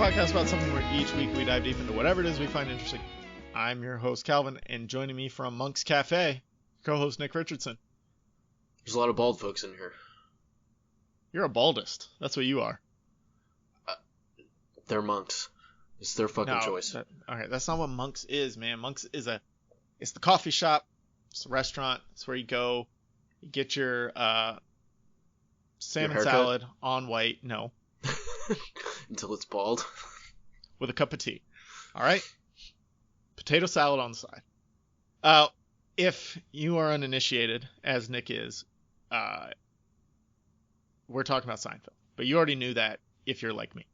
podcast about something where each week we dive deep into whatever it is we find interesting. I'm your host, Calvin, and joining me from Monk's Cafe, co-host Nick Richardson. There's a lot of bald folks in here. You're a baldist. That's what you are. They're monks. It's their fucking choice. Okay, that's not what Monk's is, man. Monk's is it's the coffee shop. It's the restaurant. It's where you go. You get your salmon salad on white. No. Until it's bald. With a cup of tea. All right? Potato salad on the side. If you are uninitiated, as Nick is, we're talking about Seinfeld. But you already knew that if you're like me.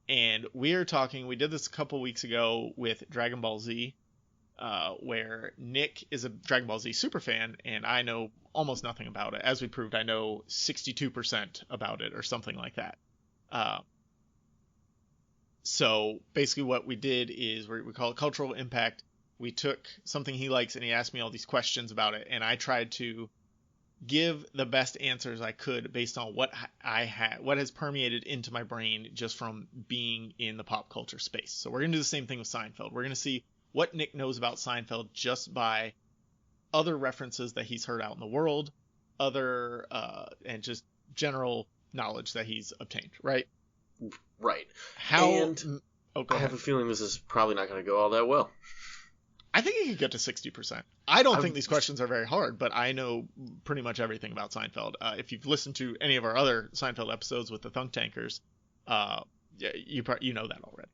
And we did this a couple weeks ago with Dragon Ball Z, where Nick is a Dragon Ball Z super fan, and I know almost nothing about it. As we proved, I know 62% about it or something like that. So basically what we did is we call it cultural impact. We took something he likes and he asked me all these questions about it, and I tried to give the best answers I could based on what has permeated into my brain just from being in the pop culture space. So we're going to do the same thing with Seinfeld. We're going to see what Nick knows about Seinfeld just by other references that he's heard out in the world, and just general knowledge that he's obtained, right? Right. I have a feeling this is probably not going to go all that well. I think he could get to 60%. I don't think these questions are very hard, but I know pretty much everything about Seinfeld. If you've listened to any of our other Seinfeld episodes with the Thunk Tankers, you know that already.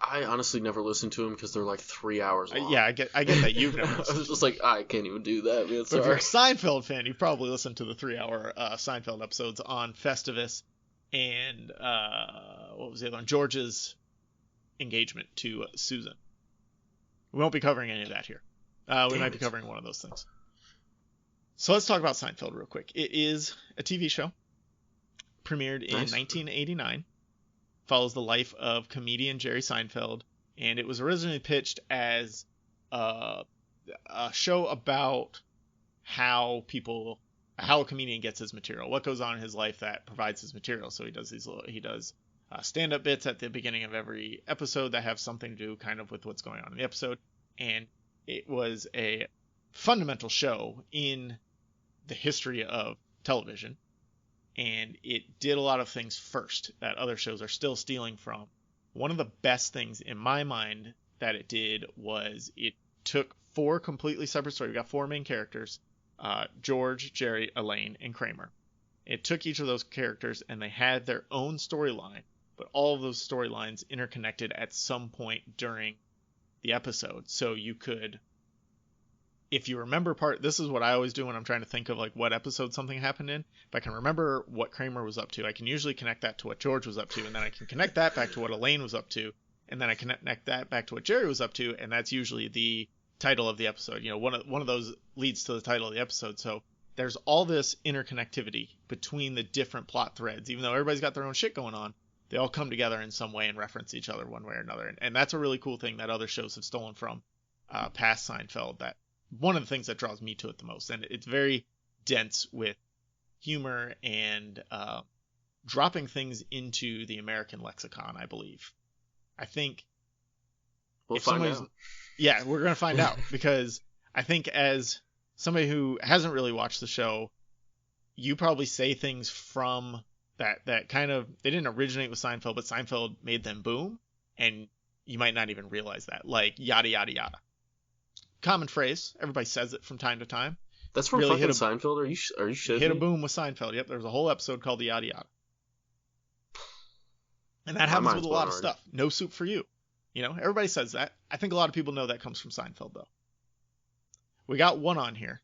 I honestly never listened to them because they're like 3 hours long. Yeah, I get that you've never listened. I was just like, I can't even do that, man. But if you're a Seinfeld fan, you've probably listened to the 3-hour Seinfeld episodes on Festivus and what was the other one? George's engagement to Susan. We won't be covering any of that here. We might be covering one of those things. So let's talk about Seinfeld real quick. It is a TV show. Premiered in 1989. Follows the life of comedian Jerry Seinfeld. And it was originally pitched as a show about how a comedian gets his material. What goes on in his life that provides his material. So he does stand-up bits at the beginning of every episode that have something to do kind of with what's going on in the episode. And it was a fundamental show in the history of television. And it did a lot of things first that other shows are still stealing from. One of the best things in my mind that it did was it took 4 completely separate stories. We got 4 main characters, George, Jerry, Elaine, and Kramer. It took each of those characters and they had their own storyline, but all of those storylines interconnected at some point during the episode. So you could, if you remember this is what I always do when I'm trying to think of like what episode something happened in. If I can remember what Kramer was up to, I can usually connect that to what George was up to, and then I can connect that back to what Elaine was up to, and then I can connect that back to what Jerry was up to, and that's usually the title of the episode. You know, one of those leads to the title of the episode. So there's all this interconnectivity between the different plot threads. Even though everybody's got their own shit going on, they all come together in some way and reference each other one way or another. And that's a really cool thing that other shows have stolen from past Seinfeld. That one of the things that draws me to it the most. And it's very dense with humor and dropping things into the American lexicon, I believe. I think we'll find out. Yeah, we're going to find out, because I think as somebody who hasn't really watched the show, you probably say things from that kind of, they didn't originate with Seinfeld, but Seinfeld made them boom, and you might not even realize that. Like, yada, yada, yada. Common phrase. Everybody says it from time to time. That's from really fucking Seinfeld? Are you shitting Hit me? a boom with Seinfeld. Yep, there's a whole episode called the yada yada. And that happens with a lot of stuff. No soup for you. You know, everybody says that. I think a lot of people know that comes from Seinfeld, though. We got one on here.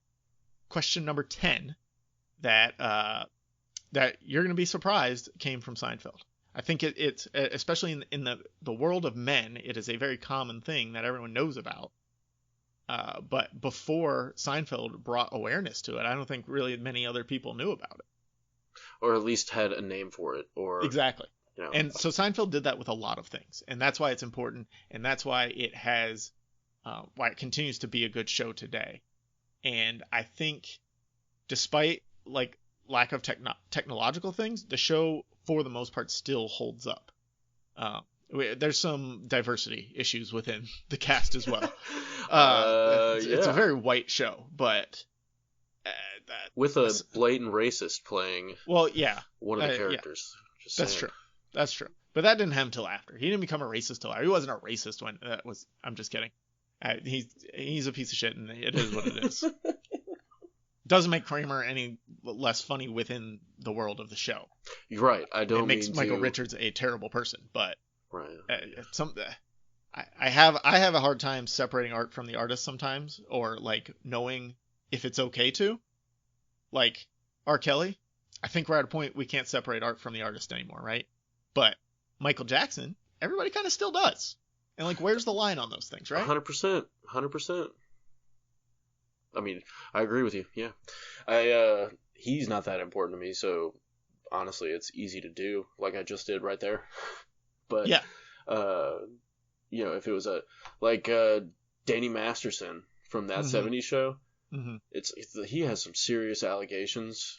Question number 10 that you're going to be surprised came from Seinfeld. I think it's especially in the world of men, it is a very common thing that everyone knows about. But before Seinfeld brought awareness to it, I don't think really many other people knew about it. Or at least had a name for it. Exactly. You know. And so Seinfeld did that with a lot of things. And that's why it's important. And that's why it has, why it continues to be a good show today. And I think despite like lack of technological things, the show for the most part still holds up. There's some diversity issues within the cast as well. It's a Yeah. very white show, but With a blatant racist playing well, yeah, one of the yeah, characters. Just that's saying. true. That's true. But that didn't happen till after. He didn't become a racist till after. He wasn't a racist when that was. I'm just kidding. He's a piece of shit, and it is what it is. Doesn't make Kramer any less funny within the world of the show. You're right. I don't It makes mean Michael to... Richards a terrible person, but Right. I have a hard time separating art from the artist sometimes, or like knowing if it's okay to. Like R. Kelly, I think we're at a point we can't separate art from the artist anymore, right? But Michael Jackson, everybody kind of still does. And like, where's the line on those things, right? 100%. 100%. I mean, I agree with you. Yeah. He's not that important to me, so honestly, it's easy to do, like I just did right there. But Yeah. If it was Danny Masterson from that Mhm. 70s show, Mm-hmm. he has some serious allegations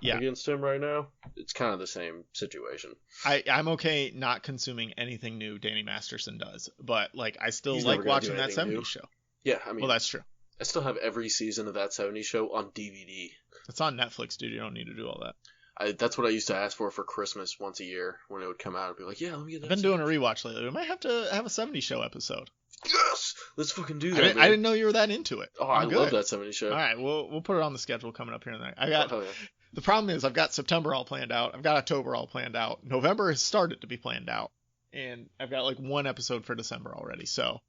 against him right now. It's kind of the same situation. I'm okay not consuming anything new Danny Masterson does, but like I still He's like never gonna watching do that anything 70s new. show. Yeah, I mean, Well, that's true. I still have every season of that 70s show on DVD. It's on Netflix, dude. You don't need to do all that. That's what I used to ask for Christmas once a year when it would come out. I'd be like, yeah, let me get that. I've been doing a rewatch lately. We might have to have a 70s show episode. Yes! Let's fucking do that, I didn't know you were that into it. Oh, I I'm good. love that 70s show. All right, we'll put it on the schedule coming up here in the next. Oh, yeah. The problem is I've got September all planned out. I've got October all planned out. November has started to be planned out, and I've got like one episode for December already. So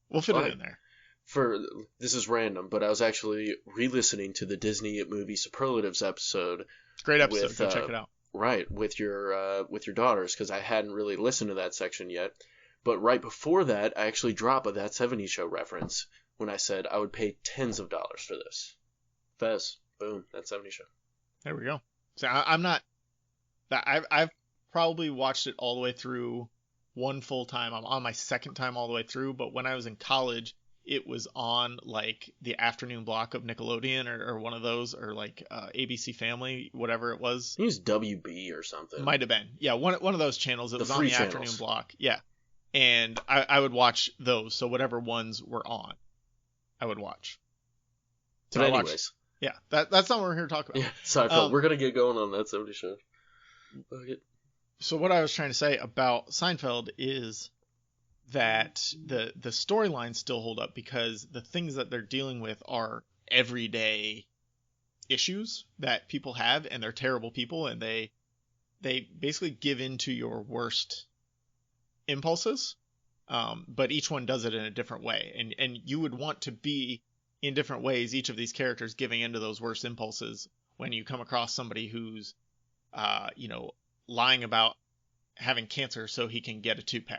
we'll fit it in there. This is random, but I was actually re-listening to the Disney movie Superlatives episode. Great episode. Go check it out. Right, with your daughters, because I hadn't really listened to that section yet. But right before that, I actually dropped a That 70s Show reference when I said I would pay tens of dollars for this. Fez, boom, That 70s Show. There we go. So I'm not. I've probably watched it all the way through one full time. I'm on my second time all the way through. But when I was in college, it was on like the afternoon block of Nickelodeon or one of those, or like ABC Family, whatever it was. It was WB or something. Might have been. Yeah, one of those channels. It was on the afternoon block. Yeah. And I would watch those. So whatever ones were on, I would watch. So but anyways. Yeah, that's not what we're here to talk about. Yeah, Seinfeld. We're going to get going on That 70s Show. So what I was trying to say about Seinfeld is that the storylines still hold up because the things that they're dealing with are everyday issues that people have, and they're terrible people, and they basically give in to your worst impulses, but each one does it in a different way, and you would want to be in different ways, each of these characters giving into those worst impulses when you come across somebody who's lying about having cancer so he can get a toupee.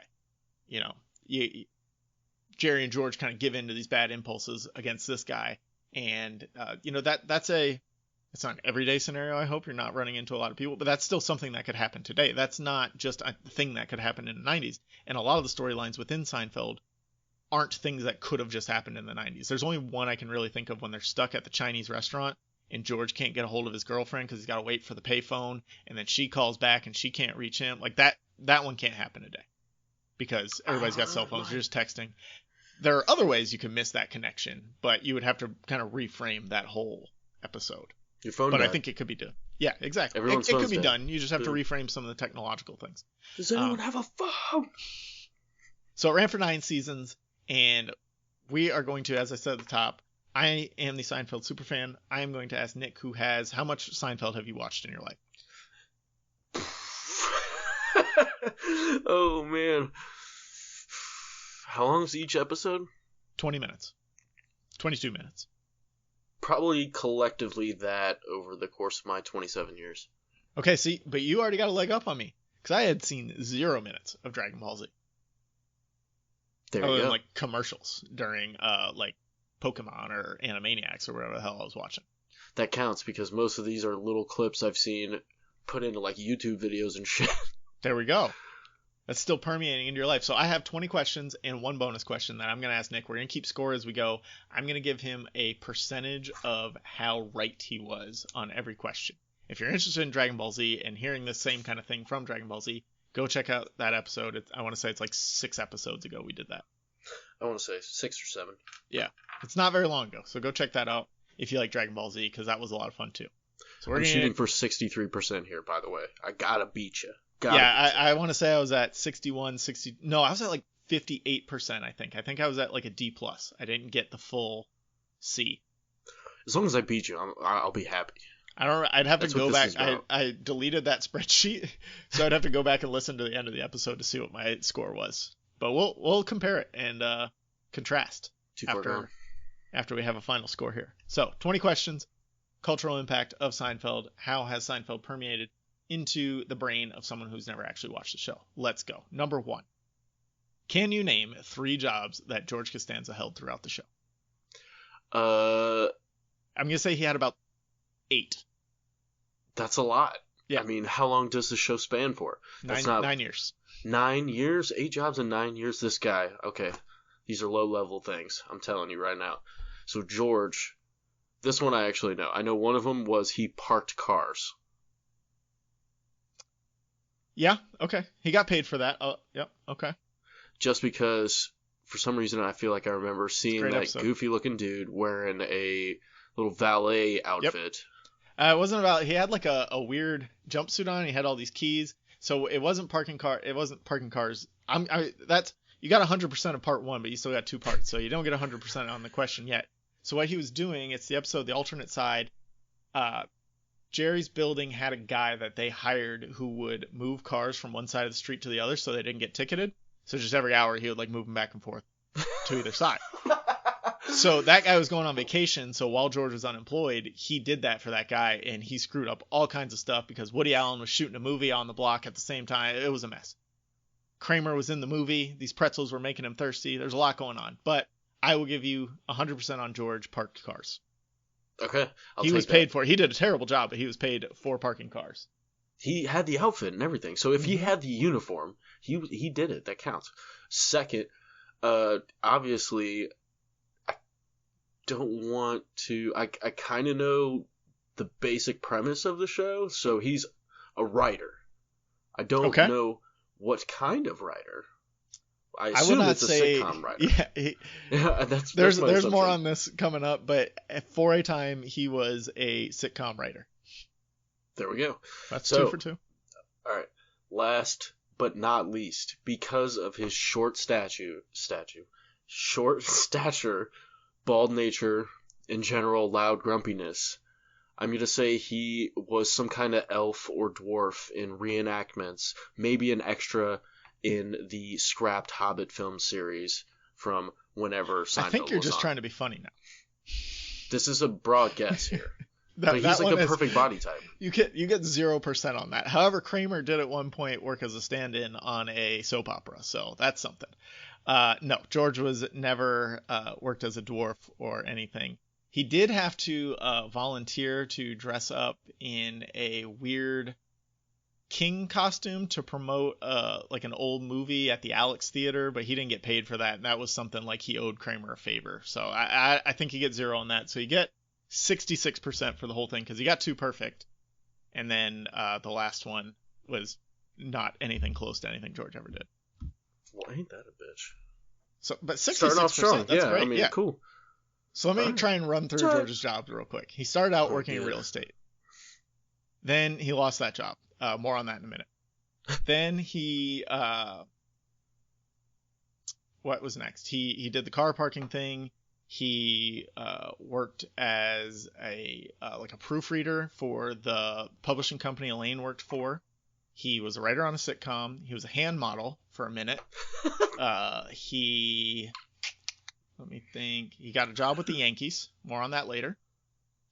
Jerry and George kind of give in to these bad impulses against this guy, and it's not an everyday scenario. I hope you're not running into a lot of people, but that's still something that could happen today. That's not just a thing that could happen in the 90s. And a lot of the storylines within Seinfeld aren't things that could have just happened in the 90s. There's only one I can really think of when they're stuck at the Chinese restaurant and George can't get a hold of his girlfriend because he's got to wait for the payphone, and then she calls back and she can't reach him. Like that one can't happen today because everybody's got cell phones. They're just texting. There are other ways you can miss that connection, but you would have to kind of reframe that whole episode. Your phone But died. I think it could be done. Yeah, exactly. Everyone's It could phone's be dead. done. You just have to reframe some of the technological things. Does anyone have a phone? So it ran for 9 seasons, and we are going to, as I said at the top, I am the Seinfeld superfan. I am going to ask Nick, how much Seinfeld have you watched in your life? Oh, man. How long is each episode? 20 minutes. 22 minutes. Probably collectively that over the course of my 27 years. Okay, see, but you already got a leg up on me, because I had seen 0 minutes of Dragon Ball Z. There you Other go. than, like, commercials during, like, Pokemon or Animaniacs or whatever the hell I was watching. That counts, because most of these are little clips I've seen put into, like, YouTube videos and shit. There we go. That's still permeating into your life. So I have 20 questions and 1 bonus question that I'm going to ask Nick. We're going to keep score as we go. I'm going to give him a percentage of how right he was on every question. If you're interested in Dragon Ball Z and hearing the same kind of thing from Dragon Ball Z, Go check out that episode. I want to say it's like 6 episodes ago we did that. I want to say 6 or 7. Yeah, it's not very long ago, so go check that out if you like Dragon Ball Z, because that was a lot of fun too. So I'm shooting for 63% here, by the way. I gotta beat you. I want to say I was at 61, 60. No, I was at like 58%. I think I was at like a D plus. I didn't get the full C. As long as I beat you, I'll be happy. I don't. I'd have to go back. I deleted that spreadsheet, so I'd have to go back and listen to the end of the episode to see what my score was. But we'll compare it and contrast after we have a final score here. So 20 questions. Cultural impact of Seinfeld. How has Seinfeld permeated into the brain of someone who's never actually watched the show? Let's go. Number 1. Can you name 3 jobs that George Costanza held throughout the show? I'm gonna say he had about 8. That's a lot. Yeah. I mean, how long does the show span for? 9 years. 9 years? 8 jobs in 9 years? This guy. Okay. These are low-level things. I'm telling you right now. So George, this one I actually know. I know one of them was he parked cars. Yeah, okay. He got paid for that. Yep, okay. Just because, for some reason, I feel like I remember seeing that goofy-looking dude wearing a little valet outfit. Yep. It wasn't about. He had like a weird jumpsuit on. He had all these keys, so it wasn't parking car. It wasn't parking cars. That's you got 100% of part 1, but you still got 2 parts, so you don't get 100% on the question yet. So what he was doing, it's the episode, the alternate side. Jerry's building had a guy that they hired who would move cars from one side of the street to the other, so they didn't get ticketed. So just every hour he would like move them back and forth to either side. So that guy was going on vacation, so while George was unemployed, he did that for that guy, and he screwed up all kinds of stuff because Woody Allen was shooting a movie on the block at the same time. It was a mess. Kramer was in the movie. These pretzels were making him thirsty. There's a lot going on. But I will give you 100% on George parked cars. Okay. He was paid for it. He did a terrible job, but he was paid for parking cars. He had the outfit and everything. So if he had the uniform, he did it. That counts. Second, obviously, I don't want to... I kind of know the basic premise of the show, so he's a writer. I don't know what kind of writer. I assume it's a sitcom writer. Yeah, there's more on this coming up, but for a time, he was a sitcom writer. There we go. That's 2 for 2. All right. Last but not least, because of his short stature, bald nature, in general, loud grumpiness, I'm going to say he was some kind of elf or dwarf in reenactments, maybe an extra in the scrapped Hobbit film series from whenever Seinfeld was on. I think you're just trying to be funny now. This is a broad guess here. But he's like the perfect body type. You get 0% on that. However, Kramer did at one point work as a stand-in on a soap opera, so that's something. No, George was never worked as a dwarf or anything. He did have to volunteer to dress up in a weird king costume to promote like an old movie at the Alex Theater, but he didn't get paid for that, and that was something like he owed Kramer a favor. So I think you get 0 on that. So you get 66% for the whole thing because you got 2 perfect, and then the last one was not anything close to anything George ever did. Well, ain't that a bitch? So, but 66%, starting off strong. That's yeah, great. I mean, yeah. Cool. So let me try and run through George's jobs real quick. He started out working in real estate. Then he lost that job. More on that in a minute. Then he what was next? He did the car parking thing. He worked as a like a proofreader for the publishing company Elaine worked for. He was a writer on a sitcom. He was a hand model for a minute. Let me think. He got a job with the Yankees. More on that later.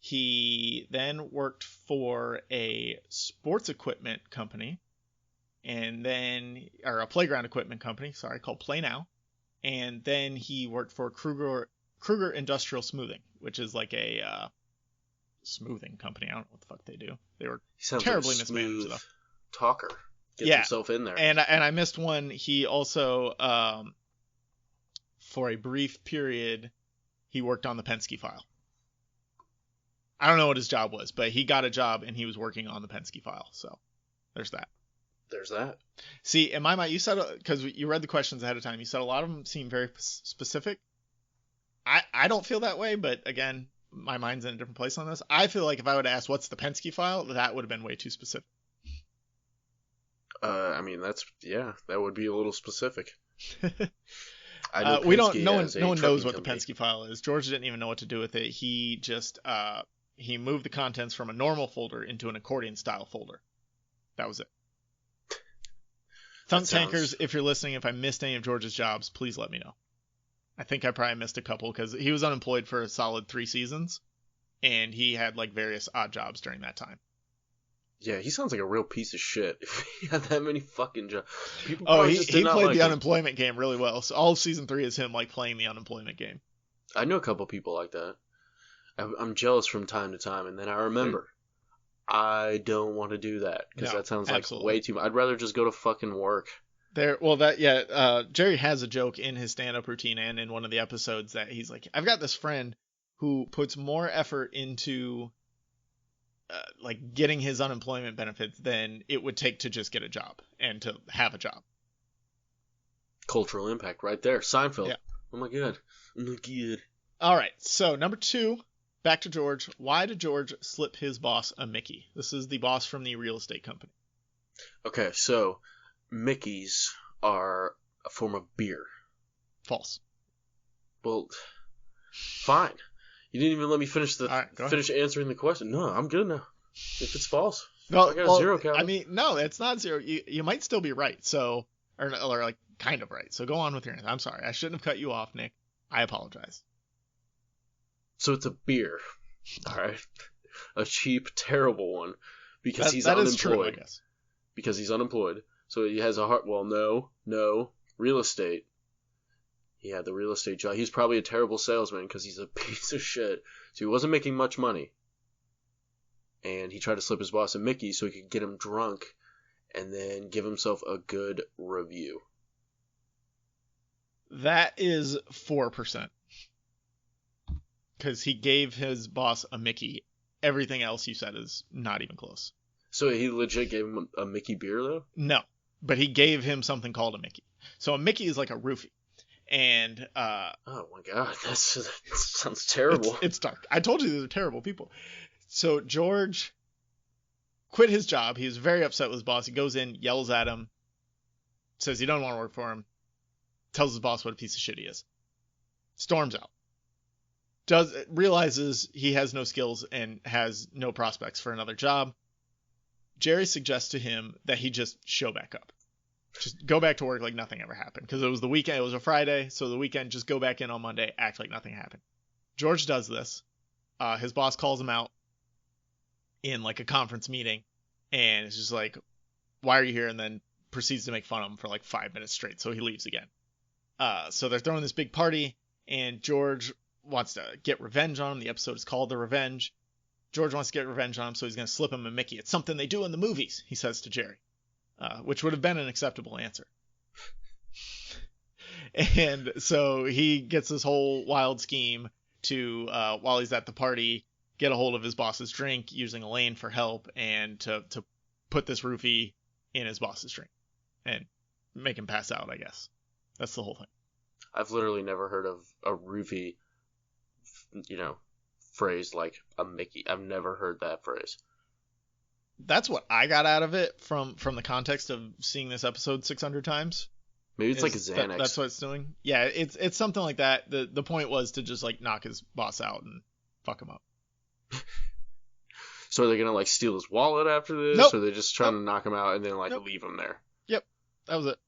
He then worked for a sports equipment company, or a playground equipment company, called Play Now. And then he worked for Kruger Industrial Smoothing, which is like a smoothing company. I don't know what the fuck they do. They were terribly like mismanaged though. Talker. Gets himself in there. And I missed one. He also, for a brief period, he worked on the Penske file. I don't know what his job was, but he got a job and he was working on the Penske file. So there's that. There's that. See, in my mind, you said, because you read the questions ahead of time, you said a lot of them seem very specific. I don't feel that way, but again, my mind's in a different place on this. I feel like if I would ask what's the Penske file, that would have been way too specific. I mean, that would be a little specific. I know we don't. Penske No as a one knows what trucking the Penske file is. George didn't even know what to do with it. He just he moved the contents from a normal folder into an accordion style folder. That was it. Thunk Tankers, if you're listening, if I missed any of George's jobs, please let me know. I think I probably missed a couple because he was unemployed for a solid 3 seasons, and he had like various odd jobs during that time. Yeah, he sounds like a real piece of shit if he had that many fucking jobs. He played the unemployment game really well. So all of season 3 is him like playing the unemployment game. I know a couple people like that. I'm jealous from time to time, and then I remember I don't want to do that because that sounds like way too much. I'd rather just go to fucking work. Jerry has a joke in his stand-up routine and in one of the episodes that he's like, I've got this friend who puts more effort into like getting his unemployment benefits than it would take to just get a job and to have a job. Cultural impact right there. Seinfeld. Yeah. Oh my god. All right. So number 2, back to George. Why did George slip his boss a Mickey? This is the boss from the real estate company. Okay, so Mickeys are a form of beer. False. Well, fine. You didn't even let me finish answering the question. No, I'm good now. If it's false, I got 0, Calvin. I mean, no, it's not 0. You might still be right. So, or like kind of right. So go on with your answer. I'm sorry. I shouldn't have cut you off, Nick. I apologize. So it's a beer. All right. A cheap, terrible one because he's unemployed. Is true, I guess. Because he's unemployed. So he has a heart. Well, no. Real estate. He had the real estate job. He's probably a terrible salesman because he's a piece of shit. So he wasn't making much money. And he tried to slip his boss a Mickey so he could get him drunk and then give himself a good review. That is 4%. Because he gave his boss a Mickey. Everything else you said is not even close. So he legit gave him a Mickey beer, though? No, but he gave him something called a Mickey. So a Mickey is like a roofie. And oh my god, that sounds terrible. It's dark. I told you these are terrible people. So George quit his job. He was very upset with his boss. He goes in, yells at him, says he doesn't want to work for him, tells his boss what a piece of shit he is, storms out. Realizes he has no skills and has no prospects for another job. Jerry suggests to him that he just show back up. Just go back to work like nothing ever happened. Because it was the weekend. It was a Friday. So the weekend, just go back in on Monday, act like nothing happened. George does this. His boss calls him out in like a conference meeting. And it's just like, why are you here? And then proceeds to make fun of him for like 5 minutes straight. So he leaves again. So they're throwing this big party. And George wants to get revenge on him. The episode is called The Revenge. George wants to get revenge on him. So he's going to slip him a Mickey. It's something they do in the movies, he says to Jerry. Which would have been an acceptable answer. And so he gets this whole wild scheme to, while he's at the party, get a hold of his boss's drink using Elaine for help and to put this roofie in his boss's drink and make him pass out, I guess. That's the whole thing. I've literally never heard of a roofie, phrased like a Mickey. I've never heard that phrase. That's what I got out of it from the context of seeing this episode 600 times. Maybe it's like a Xanax. That's what it's doing. Yeah, it's something like that. The point was to just like knock his boss out and fuck him up. So are they gonna like steal his wallet after this? Nope. Or are they just trying to knock him out and then like leave him there? Yep, that was it.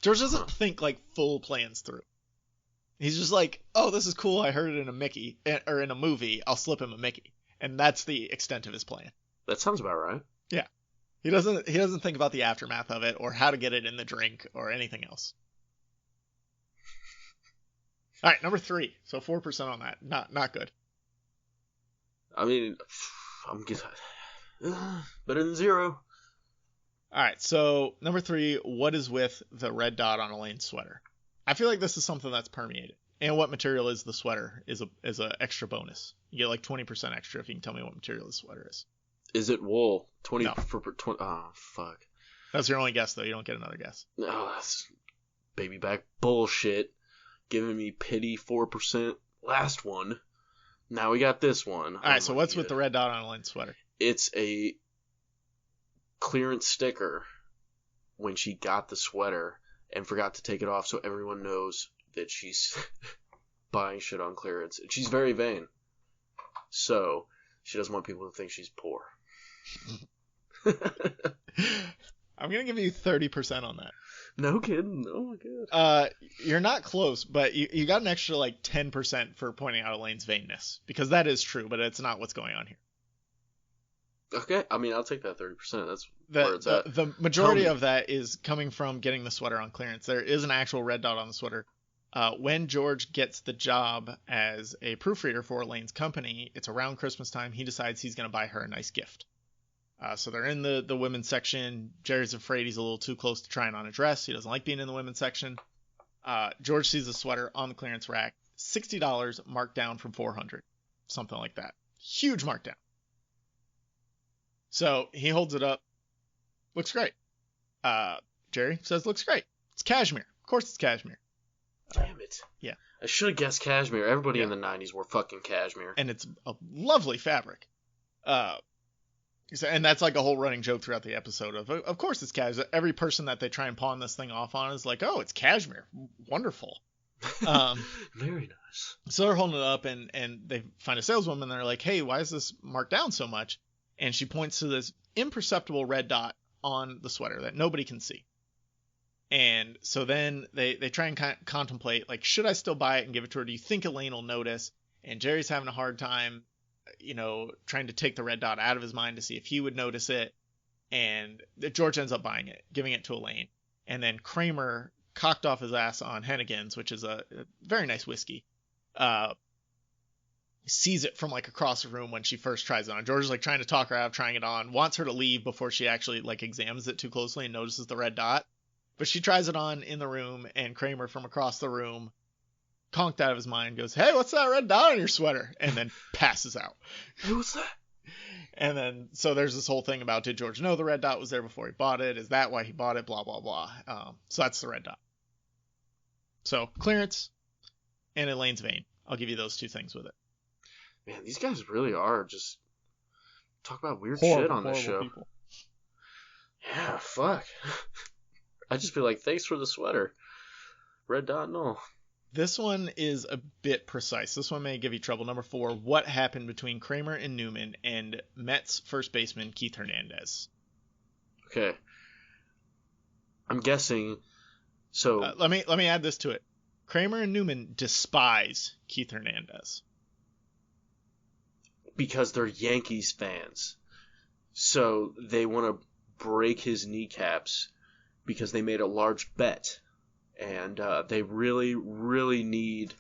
George doesn't think like full plans through. He's just like, oh, this is cool. I heard it in a Mickey or in a movie. I'll slip him a Mickey, and that's the extent of his plan. That sounds about right. Yeah. He doesn't think about the aftermath of it or how to get it in the drink or anything else. All right, number 3. So 4% on that. Not good. I mean, I'm getting better than 0. All right, so number 3, what is with the red dot on Elaine's sweater? I feel like this is something that's permeated. And what material is the sweater is a extra bonus. You get like 20% extra if you can tell me what material the sweater is. Is it wool? 20 No. for 20? Oh, fuck. That's your only guess, though. You don't get another guess. No, that's baby back bullshit. Giving me pity 4%. Last one. Now we got this one. All right, so what's with the red dot on Elaine's sweater? It's a clearance sticker when she got the sweater and forgot to take it off so everyone knows that she's buying shit on clearance. And she's very vain. So she doesn't want people to think she's poor. I'm going to give you 30% on that. No kidding. Oh my god. You're not close, but you got an extra like 10% for pointing out Elaine's vainness, because that is true, but it's not what's going on here. Okay, I mean, I'll take that 30%. That's where it's at. The majority of that is coming from getting the sweater on clearance. There is an actual red dot on the sweater. When George gets the job as a proofreader for Elaine's company, it's around Christmas time. He decides he's going to buy her a nice gift. So they're in the women's section. Jerry's afraid he's a little too close to trying on a dress. He doesn't like being in the women's section. George sees the sweater on the clearance rack. $60 marked down from $400. Something like that. Huge markdown. So he holds it up. Looks great. Jerry says, looks great. It's cashmere. Of course it's cashmere. Damn it. Yeah. I should have guessed cashmere. Everybody in the 90s wore fucking cashmere. And it's a lovely fabric. And that's like a whole running joke throughout the episode of course it's cashmere. Every person that they try and pawn this thing off on is like, oh, it's cashmere. Wonderful. Very nice. So they're holding it up and they find a saleswoman and they're like, hey, why is this marked down so much? And she points to this imperceptible red dot on the sweater that nobody can see. And so then they try and contemplate, like, should I still buy it and give it to her? Do you think Elaine will notice? And Jerry's having a hard time, trying to take the red dot out of his mind to see if he would notice it. And George ends up buying it, giving it to Elaine. And then Kramer, cocked off his ass on Hennigan's, which is a very nice whiskey, sees it from like across the room when she first tries it on. George is like trying to talk her out of trying it on, wants her to leave before she actually like examines it too closely and notices the red dot. But she tries it on in the room, and Kramer from across the room, conked out of his mind, goes, hey, what's that red dot on your sweater? And then passes out. Hey, what's that? And then, so there's this whole thing about, did George know the red dot was there before he bought it? Is that why he bought it? Blah, blah, blah. So that's the red dot. So clearance and Elaine's vein. I'll give you those two things with it. Man, these guys really are just talk about weird shit on this show. People. Yeah, fuck. I just feel like, thanks for the sweater. Red dot, no. This one is a bit precise. This one may give you trouble. Number 4, what happened between Kramer and Newman and Mets first baseman Keith Hernandez? Okay. I'm guessing, so... let me add this to it. Kramer and Newman despise Keith Hernandez. Because they're Yankees fans. So they want to break his kneecaps because they made a large bet. And they really, really need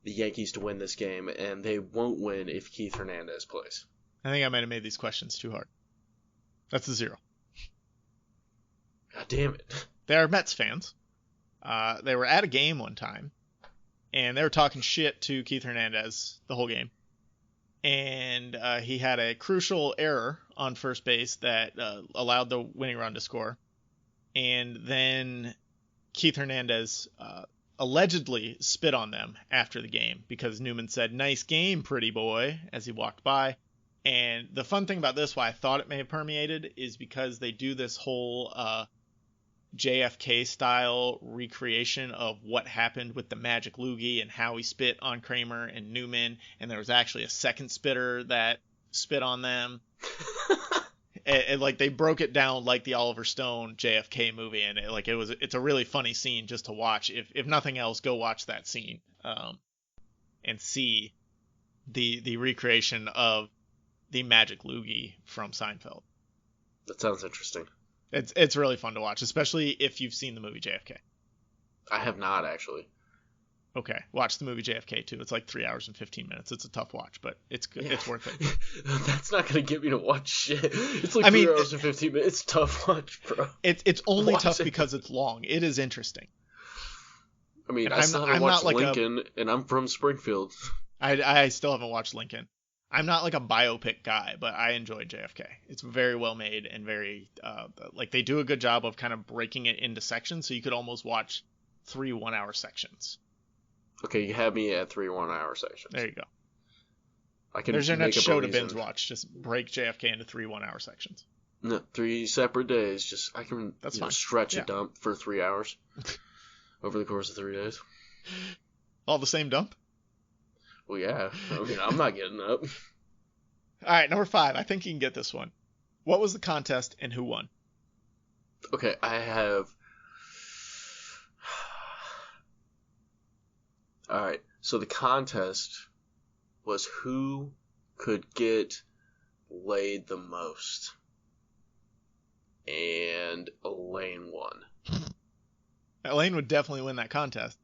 the Yankees to win this game. And they won't win if Keith Hernandez plays. I think I might have made these questions too hard. That's a 0. God damn it. They are Mets fans. They were at a game one time. And they were talking shit to Keith Hernandez the whole game. And he had a crucial error on first base that allowed the winning run to score. And then Keith Hernandez allegedly spit on them after the game because Newman said, nice game, pretty boy, as he walked by. And the fun thing about this, why I thought it may have permeated, is because they do this whole JFK style recreation of what happened with the Magic Loogie and how he spit on Kramer and Newman, and there was actually a second spitter that spit on them. and like they broke it down like the Oliver Stone JFK movie, and it's a really funny scene just to watch. If nothing else, go watch that scene and see the recreation of the Magic Loogie from Seinfeld. That sounds interesting. It's really fun to watch, especially if you've seen the movie JFK. I have not, actually. Okay, watch the movie JFK too. It's like 3 hours and 15 minutes. It's a tough watch, but it's good. Yeah. It's worth it. That's not gonna get me to watch shit. It's like 3 hours and 15 minutes. It's a tough watch, bro. It's only tough because it's long. It is interesting. I mean, I still haven't watched Lincoln, and I'm from Springfield. I still haven't watched Lincoln. I'm not like a biopic guy, but I enjoy JFK. It's very well made and very like they do a good job of kind of breaking it into sections, so you could almost watch 3 1-hour sections. Okay, you have me at 3 1-hour sections. There you go. I can There's your make next up show a to reason. binge watch. Just break JFK into 3 1-hour sections. No, 3 separate days. Just I can stretch a dump for 3 hours over the course of 3 days. All the same dump? Well, yeah. I mean, I'm not getting up. All right, number 5. I think you can get this one. What was the contest and who won? Okay, I have. All right, so the contest was who could get laid the most. And Elaine won. Elaine would definitely win that contest.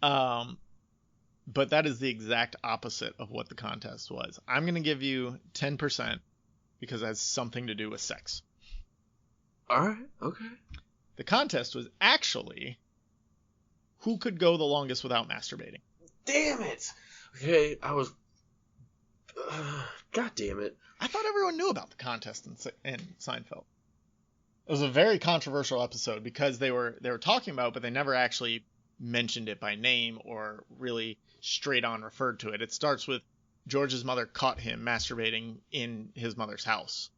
But that is the exact opposite of what the contest was. I'm going to give you 10% because it has something to do with sex. All right, okay. The contest was actually who could go the longest without masturbating. Damn it! Okay, I was... God damn it. I thought everyone knew about the contest in Seinfeld. It was a very controversial episode because they were talking about it, but they never actually mentioned it by name or really straight on referred to it. It starts with George's mother caught him masturbating in his mother's house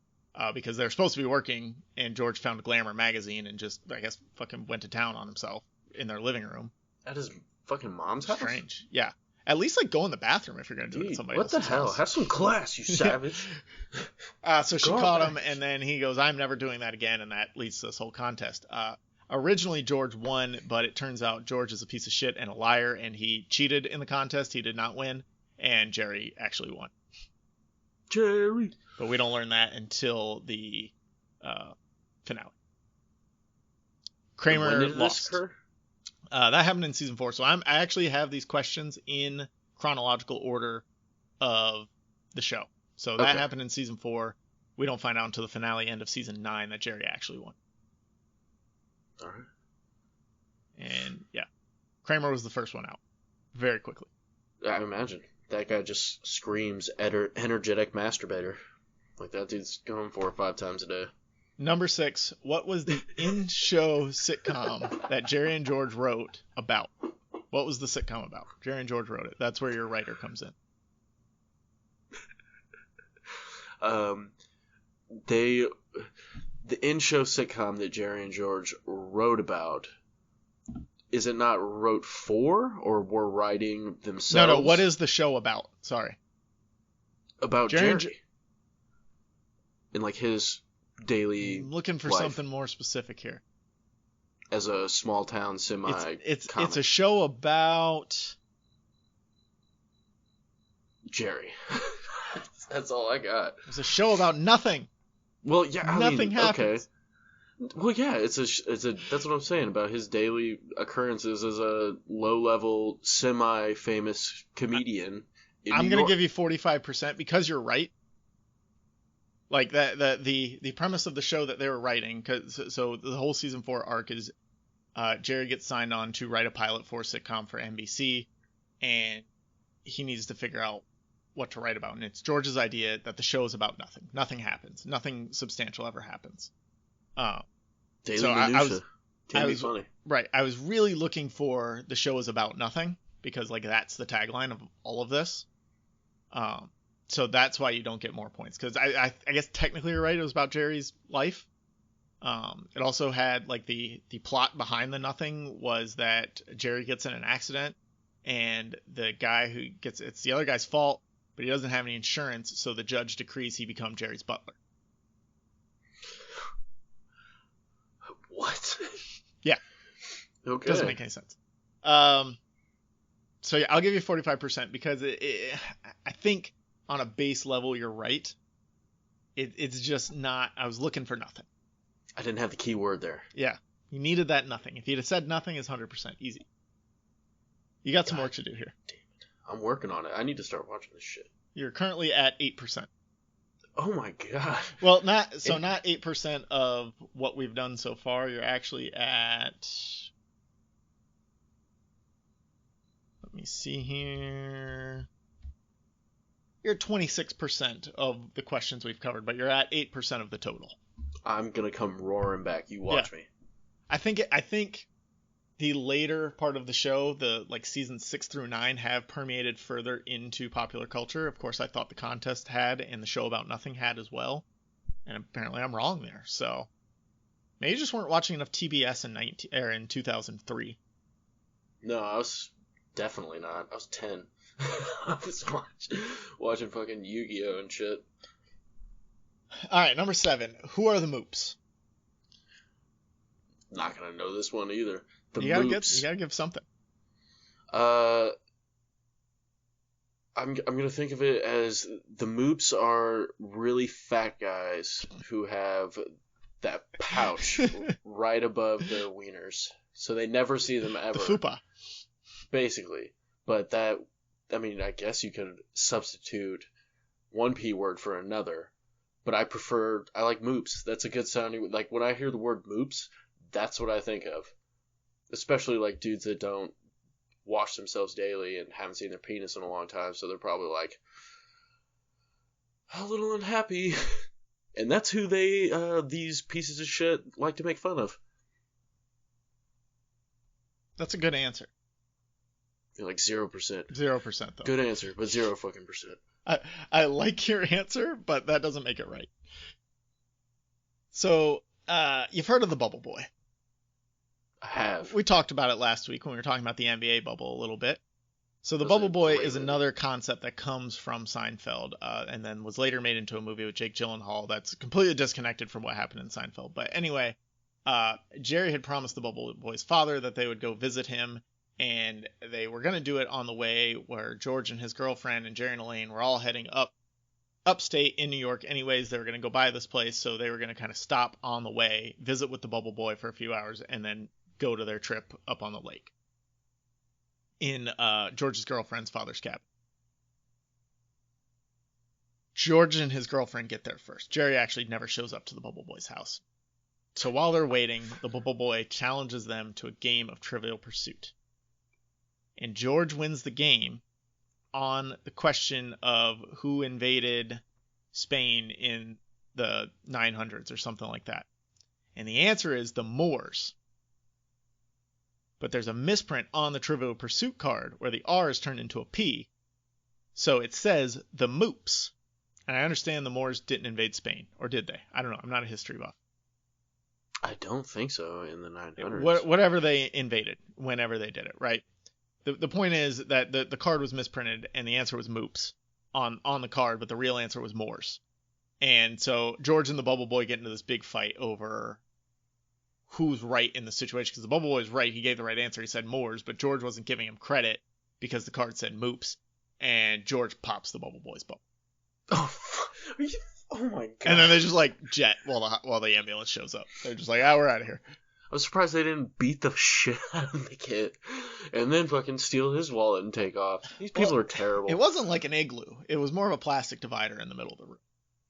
because they're supposed to be working, and George found a Glamour magazine and just, I guess, fucking went to town on himself in their living room. At his fucking mom's house? Strange. Yeah. At least, like, go in the bathroom if you're going to do it at somebody else's house. What the hell? Have some class, you savage. So she caught him, and then he goes, I'm never doing that again, and that leads to this whole contest. Originally, George won, but it turns out George is a piece of shit and a liar, and he cheated in the contest. He did not win, and Jerry actually won. Jerry! But we don't learn that until the finale. Kramer when did lost. This occur? That happened in season 4. So I actually have these questions in chronological order of the show. So that happened in season 4. We don't find out until the finale end of season 9 that Jerry actually won. All right. And yeah, Kramer was the first one out very quickly. I imagine. That guy just screams energetic masturbator. Like that dude's going 4 or 5 times a day. Number 6, what was the in-show sitcom that Jerry and George wrote about? What was the sitcom about? Jerry and George wrote it. That's where your writer comes in. The in-show sitcom that Jerry and George wrote about, is it not wrote for, or were writing themselves? No, what is the show about? Sorry. About Jerry. And like his daily I'm looking for life something more specific here. As a small town It's a show about Jerry. That's all I got. It's a show about nothing. Well, yeah, nothing happens. Okay. Well, yeah, it's a. That's what I'm saying about his daily occurrences as a low-level, semi-famous comedian. I'm gonna give you 45% because you're right. Like the premise of the show that they were writing, so the whole season 4 arc is Jerry gets signed on to write a pilot for a sitcom for NBC, and he needs to figure out what to write about. And it's George's idea that the show is about nothing. Nothing happens. Nothing substantial ever happens. Daily so minutia. Can be funny. Right. I was really looking for the show is about nothing because like that's the tagline of all of this. So that's why you don't get more points because I guess technically you're right. It was about Jerry's life. It also had like the plot behind the nothing was that Jerry gets in an accident and the guy who gets it's the other guy's fault, but he doesn't have any insurance, so the judge decrees he become Jerry's butler. What? Yeah. Okay. Doesn't make any sense. So yeah, I'll give you 45% because I think on a base level you're right. It's just not. I was looking for nothing. I didn't have the key word there. Yeah, you needed that nothing. If you'd have said nothing, it's 100% easy. You got some work to do here. Damn it. I'm working on it. I need to start watching this shit. You're currently at 8%. Oh my god. Well, not 8% of what we've done so far. You're actually at. Let me see here. You're at 26% of the questions we've covered, but you're at 8% of the total. I'm gonna come roaring back. You watch me. I think the later part of the show, the like seasons 6 through 9, have permeated further into popular culture. Of course, I thought the contest had, and the show about nothing had as well. And apparently, I'm wrong there. So maybe you just weren't watching enough TBS in 2003. No, I was definitely not. I was 10. I was watching fucking Yu-Gi-Oh and shit. All right, number 7. Who are the Moops? Not gonna know this one either. You gotta give something. I'm gonna think of it as the Moops are really fat guys who have that pouch right above their wieners, so they never see them ever. The fupa. Basically, but that, I mean, I guess you could substitute one P word for another, but I like Moops. That's a good sounding, like when I hear the word Moops, that's what I think of. Especially like dudes that don't wash themselves daily and haven't seen their penis in a long time, so they're probably like a little unhappy. And that's who these pieces of shit like to make fun of. That's a good answer. You're like 0%. 0% though. Good answer, but 0 fucking percent. I like your answer, but that doesn't make it right. So, you've heard of the Bubble Boy. I have. We talked about it last week when we were talking about the NBA bubble a little bit. So the That's Bubble a Boy great is movie. another concept that comes from Seinfeld, and then was later made into a movie with Jake Gyllenhaal that's completely disconnected from what happened in Seinfeld. But anyway, Jerry had promised the Bubble Boy's father that they would go visit him, and they were going to do it on the way where George and his girlfriend and Jerry and Elaine were all heading upstate in New York anyways. They were going to go by this place, so they were going to kind of stop on the way, visit with the Bubble Boy for a few hours, and then go to their trip up on the lake in George's girlfriend's father's cabin. George and his girlfriend get there first. Jerry actually never shows up to the Bubble Boy's house. So while they're waiting, the Bubble Boy challenges them to a game of Trivial Pursuit. And George wins the game on the question of who invaded Spain in the 900s or something like that. And the answer is the Moors. But there's a misprint on the Trivial Pursuit card where the R is turned into a P. So it says the Moops. And I understand the Moors didn't invade Spain. Or did they? I don't know. I'm not a history buff. I don't think so in the 900s. Whatever they invaded, whenever they did it, right? The point is that the card was misprinted and the answer was Moops on the card, but the real answer was Moors. And so George and the Bubble Boy get into this big fight over who's right in the situation, because the Bubble Boy was right. He gave the right answer. He said Moors, but George wasn't giving him credit because the card said Moops, and George pops the Bubble Boy's bubble. Oh my god. And then they just like jet while the ambulance shows up. They're just like, we're out of here. I'm surprised they didn't beat the shit out of the kid and then fucking steal his wallet and take off. These people are terrible. It wasn't like an igloo. It was more of a plastic divider in the middle of the room.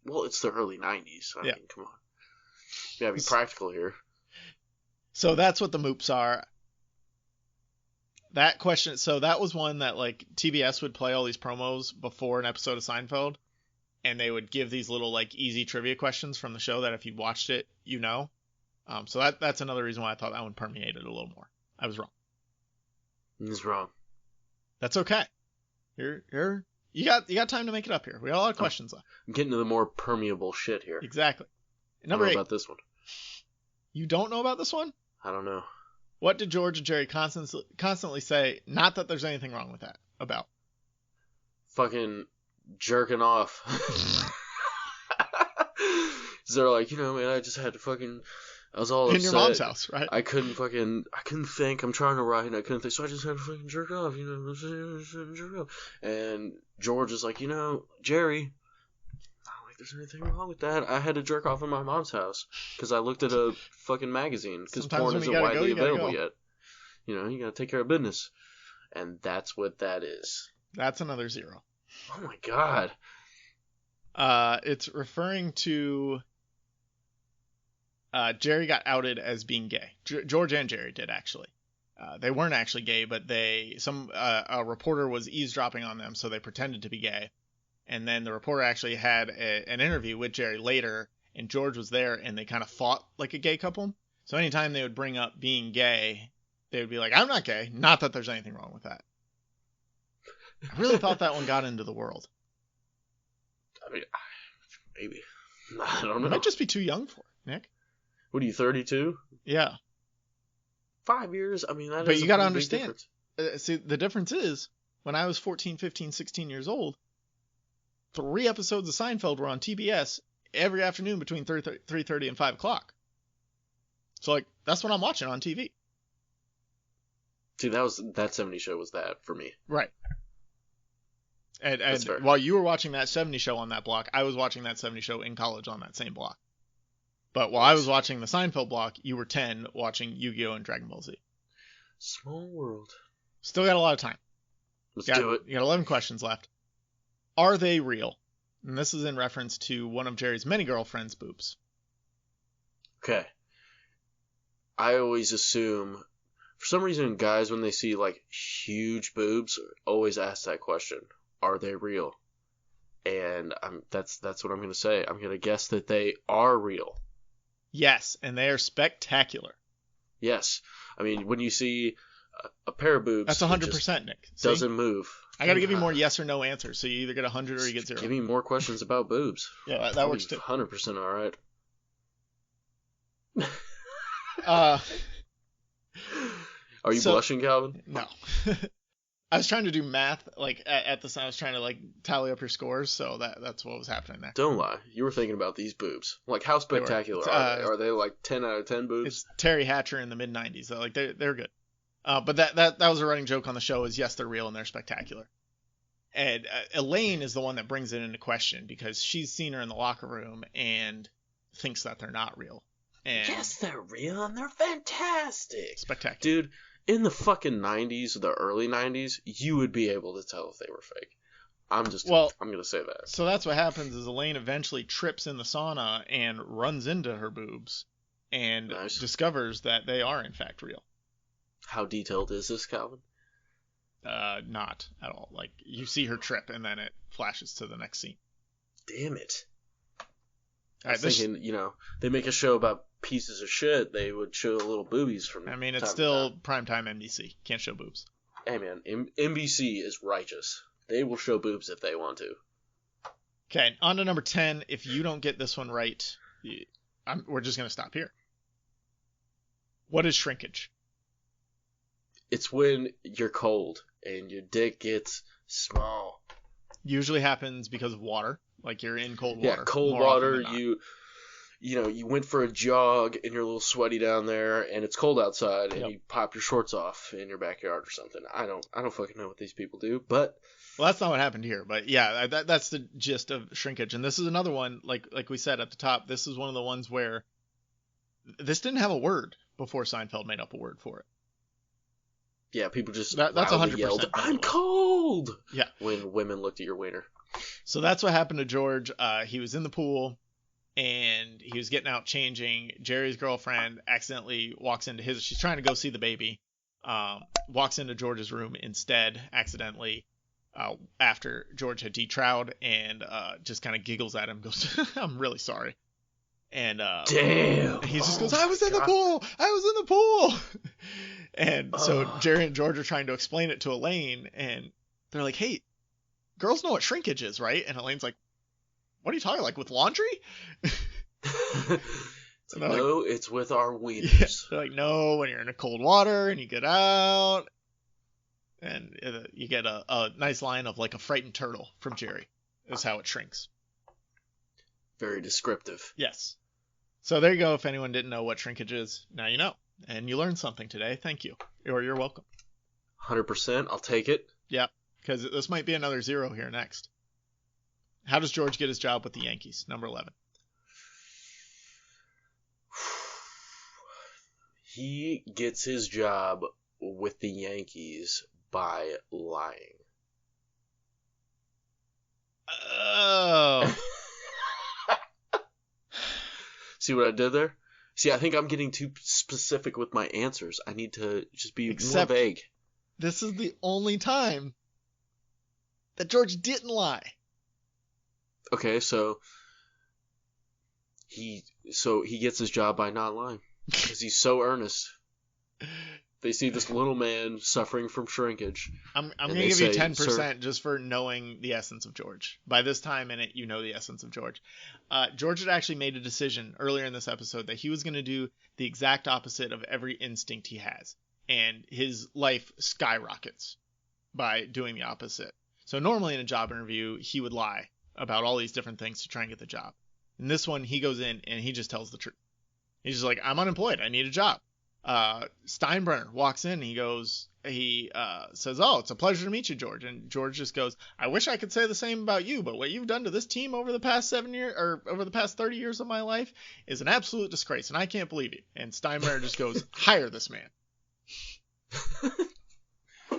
Well, it's the early 90s. I Yeah. mean, come on. You gotta be practical here. So that's what the Moops are. That question, so that was one that like TBS would play all these promos before an episode of Seinfeld, and they would give these little like easy trivia questions from the show that if you watched it, you know. So that's another reason why I thought that one permeated a little more. I was wrong. He's wrong. That's okay. You got time to make it up here. We got a lot of questions left. I'm getting to the more permeable shit here. Exactly. I Number don't 8. know about this one. You don't know about this one? I don't know. What did George and Jerry constantly say? Not that there's anything wrong with that. About Fucking jerking off. So they're like, man, I just had to fucking, I was all in upset. your mom's house, right? I couldn't think. I'm trying to write and I couldn't think, so I just had to fucking jerk off, jerk off. And George is like, Jerry, I don't think there's anything wrong with that. I had to jerk off in my mom's house because I looked at a fucking magazine because porn isn't widely available yet. You gotta take care of business. And that's what that is. That's another 0. Oh my god. It's referring to Jerry got outed as being gay. George and Jerry did, actually. They weren't actually gay, but a reporter was eavesdropping on them, so they pretended to be gay. And then the reporter actually had an interview with Jerry later, and George was there, and they kind of fought like a gay couple. So anytime they would bring up being gay, they would be like, I'm not gay. Not that there's anything wrong with that. I really thought that one got into the world. I mean, maybe. I don't know. You might just be too young for it, Nick. What are you, 32? Yeah. 5 years? I mean, that But is you a got to pretty big understand. difference. See, the difference is, when I was 14, 15, 16 years old, 3 episodes of Seinfeld were on TBS every afternoon between 3:30 and 5 o'clock. So, like, that's what I'm watching on TV. See, that 70s show was that for me. Right. And fair. while you were watching that 70 show on that block, I was watching that 70 show in college on that same block. But while I was watching the Seinfeld block, you were 10 watching Yu-Gi-Oh! And Dragon Ball Z. Small world. Still got a lot of time. Let's do it. You got 11 questions left. Are they real? And this is in reference to one of Jerry's many girlfriends' boobs. Okay. I always assume, for some reason, guys, when they see, like, huge boobs, always ask that question. Are they real? And that's what I'm going to say. I'm going to guess that they are real. Yes, and they are spectacular. Yes. I mean, when you see a pair of boobs... That's 100%, Nick. See? Doesn't move. I got to give you more yes or no answers, so you either get 100 or you get 0. Give me more questions about boobs. Yeah, that works too. 100% all right. Are you blushing, Calvin? No. I was trying to do math, like, at the time. I was trying to, like, tally up your scores, so that's what was happening there. Don't lie. You were thinking about these boobs. Like, how spectacular are they? Are they, like, 10 out of 10 boobs? It's Terry Hatcher in the mid-90s. So, like, they're good. But that was a running joke on the show is, yes, they're real and they're spectacular. And Elaine is the one that brings it into question because she's seen her in the locker room and thinks that they're not real. And yes, they're real and they're fantastic. Spectacular. Dude, in the fucking 90s, the early 90s, you would be able to tell if they were fake. I'm going to say that. So that's what happens is Elaine eventually trips in the sauna and runs into her boobs and discovers that they are in fact real. How detailed is this, Calvin? Not at all. Like, you see her trip and then it flashes to the next scene. Damn it. I was thinking, they make a show about pieces of shit, they would show little boobies from I mean, it's still primetime NBC. Can't show boobs. Hey, man, NBC is righteous. They will show boobs if they want to. Okay, on to number 10. If you don't get this one right, we're just going to stop here. What is shrinkage? It's when you're cold and your dick gets small. Usually happens because of water. Like you're in cold water. Yeah, cold water. You went for a jog and you're a little sweaty down there and it's cold outside and you pop your shorts off in your backyard or something. I don't fucking know what these people do, but well, that's not what happened here. But yeah, that's the gist of shrinkage. And this is another one, like we said at the top. This is one of the ones where this didn't have a word before Seinfeld made up a word for it. Yeah, people just that's 100% yelled, "I'm cold!" Yeah, when women looked at your wiener. So that's what happened to George. He was in the pool, and he was getting out changing. Jerry's girlfriend accidentally walks into his. She's trying to go see the baby. Walks into George's room instead, accidentally, after George had detrowed, and just kind of giggles at him. Goes, "I'm really sorry." And damn, he just goes, "I was in the pool. I was in the pool." And so Jerry and George are trying to explain it to Elaine, and they're like, "Hey, girls know what shrinkage is, right?" And Elaine's like, "What are you talking like with laundry?" No, it's with our wieners. Yeah, they're like, "No, when you're in a cold water and you get out." And you get a nice line of like a frightened turtle from Jerry. Is how it shrinks. Very descriptive. Yes. So there you go. If anyone didn't know what shrinkage is, now you know. And you learned something today. Thank you. Or you're welcome. 100%. I'll take it. Yeah, because this might be another 0 here next. How does George get his job with the Yankees? Number 11. He gets his job with the Yankees by lying. Oh. See what I did there? See, I think I'm getting too specific with my answers. I need to just be more vague. This is the only time that George didn't lie. Okay, so he gets his job by not lying because he's so earnest. They see this little man suffering from shrinkage. I'm and gonna they give you say, 10% "Sir," just for knowing the essence of George. By this time in it, you know the essence of George. George had actually made a decision earlier in this episode that he was gonna do the exact opposite of every instinct he has, and his life skyrockets by doing the opposite. So normally in a job interview, he would lie about all these different things to try and get the job. In this one, he goes in and he just tells the truth. He's just like, I'm unemployed. I need a job. Steinbrenner walks in. He says, oh, it's a pleasure to meet you, George. And George just goes, I wish I could say the same about you, but what you've done to this team over the past 7 years or over the past 30 years of my life is an absolute disgrace, and I can't believe you. And Steinbrenner just goes, hire this man.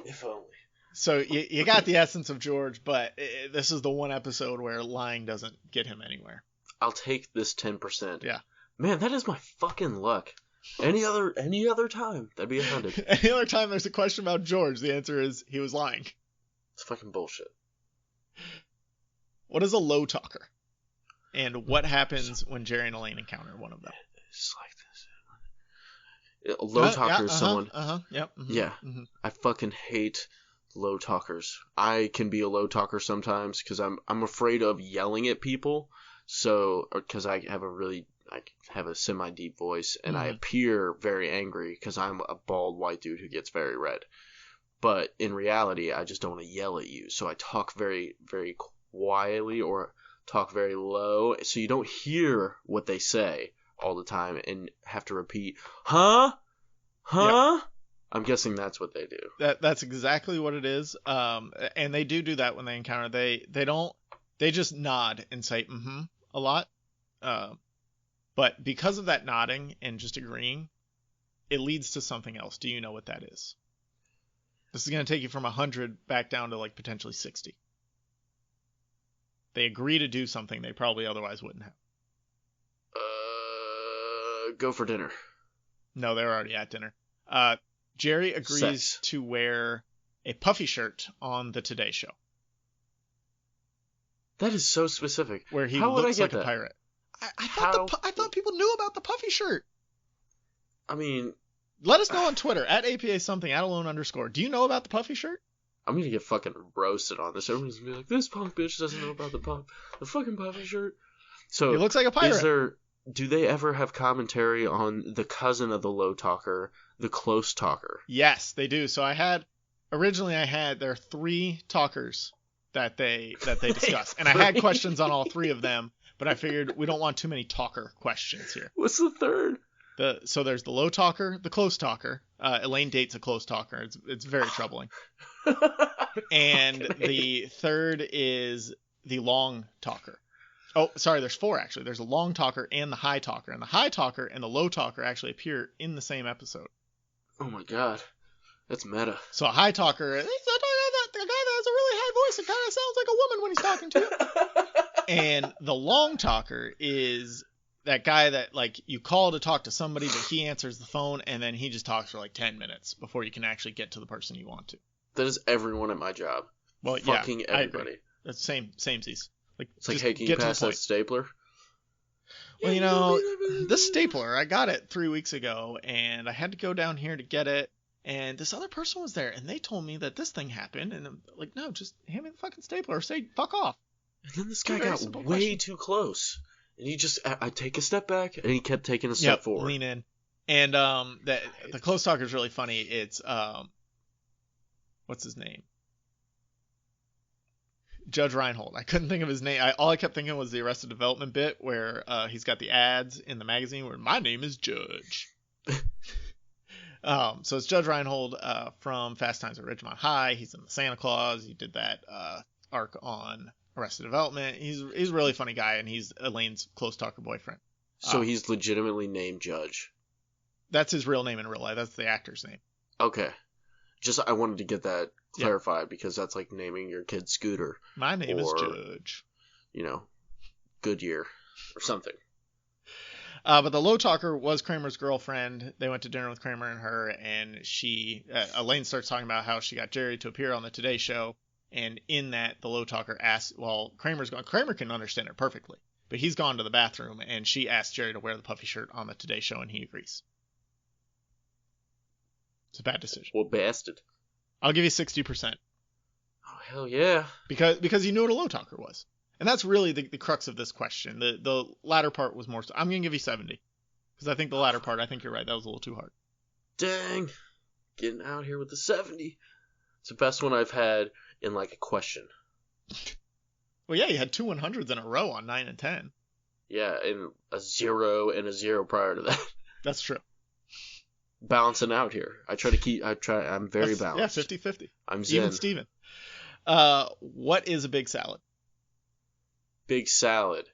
if only. So you got the essence of George, but this is the one episode where lying doesn't get him anywhere. I'll take this 10%. Yeah. Man, that is my fucking luck. Any other time, that'd be 100. Any other time there's a question about George, the answer is he was lying. It's fucking bullshit. What is a low talker? And what happens when Jerry and Elaine encounter one of them? It's like this. A low talker is someone. Yep. Yeah. Mm-hmm. I fucking hate low talkers. I can be a low talker sometimes because I'm afraid of yelling at people. So, because I have a semi-deep voice and I appear very angry because I'm a bald white dude who gets very red. But in reality, I just don't want to yell at you. So I talk very, very quietly or talk very low so you don't hear what they say all the time and have to repeat, huh? Yep. I'm guessing that's what they do. That's exactly what it is. And they do that when they encounter. They just nod and say a lot. But because of that nodding and just agreeing, it leads to something else. Do you know what that is? This is going to take you from 100 back down to like potentially 60. They agree to do something they probably otherwise wouldn't have. Go for dinner. No, they're already at dinner. Jerry agrees to wear a puffy shirt on the Today Show. That is so specific. Where he looks like a pirate. I thought people knew about the puffy shirt. I mean, let us know on Twitter at APA something @alone_. Do you know about the puffy shirt? I'm gonna get fucking roasted on this. Everyone's gonna be like, "This punk bitch doesn't know about the fucking puffy shirt." So he looks like a pirate. Do they ever have commentary on the cousin of the low talker, the close talker? Yes, they do. So originally there are 3 talkers that they discuss, and I had questions on all 3 of them. But I figured we don't want too many talker questions here. What's the third? So there's the low talker, the close talker. Elaine dates a close talker. It's very troubling. And okay. The third is the long talker. Oh, sorry, there's 4 actually. There's a long talker and the high talker. And the high talker and the low talker actually appear in the same episode. Oh my god. That's meta. So a high talker, the guy that has a really high voice, it kind of sounds like a woman when he's talking to you. And the long talker is that guy that like you call to talk to somebody, but he answers the phone and then he just talks for like 10 minutes before you can actually get to the person you want to. That is everyone at my job. Well, fucking yeah, everybody. I agree. That's samesies. Like it's like, hey, can you pass that stapler? Well, this stapler, I got it 3 weeks ago and I had to go down here to get it. And this other person was there and they told me that this thing happened. And I'm like, no, just hand me the fucking stapler or say fuck off. And then this guy got way too close. And he just, I take a step back, and he kept taking a step forward. Lean in. And the close talker is really funny. It's, what's his name? Judge Reinhold. I couldn't think of his name. All I kept thinking was the Arrested Development bit where he's got the ads in the magazine where my name is Judge. So it's Judge Reinhold from Fast Times at Ridgemont High. He's in the Santa Claus. He did that arc on Arrested Development. He's a really funny guy, and he's Elaine's close talker boyfriend. So he's legitimately named Judge. That's his real name in real life. That's the actor's name. Okay. Just I wanted to get that clarified because that's like naming your kid Scooter. My name is Judge. Goodyear or something. But the low talker was Kramer's girlfriend. They went to dinner with Kramer and her, and Elaine starts talking about how she got Jerry to appear on the Today Show. And in that, the low talker asks, well, Kramer's gone. Kramer can understand it perfectly, but he's gone to the bathroom, and she asks Jerry to wear the puffy shirt on the Today Show, and he agrees. It's a bad decision. Well, bastard. I'll give you 60%. Oh, hell yeah. Because you knew what a low talker was. And that's really the crux of this question. The latter part was more... I'm going to give you 70. Because I think the latter part, I think you're right. That was a little too hard. Dang. Getting out here with the 70. It's the best one I've had in, like, a question. Well, yeah, you had 2 100s in a row on 9 and 10. Yeah, and a 0 and a 0 prior to that. That's true. Balancing out here. I'm very balanced. Yeah, 50-50. I'm zen. Even Steven. What is a big salad? Big salad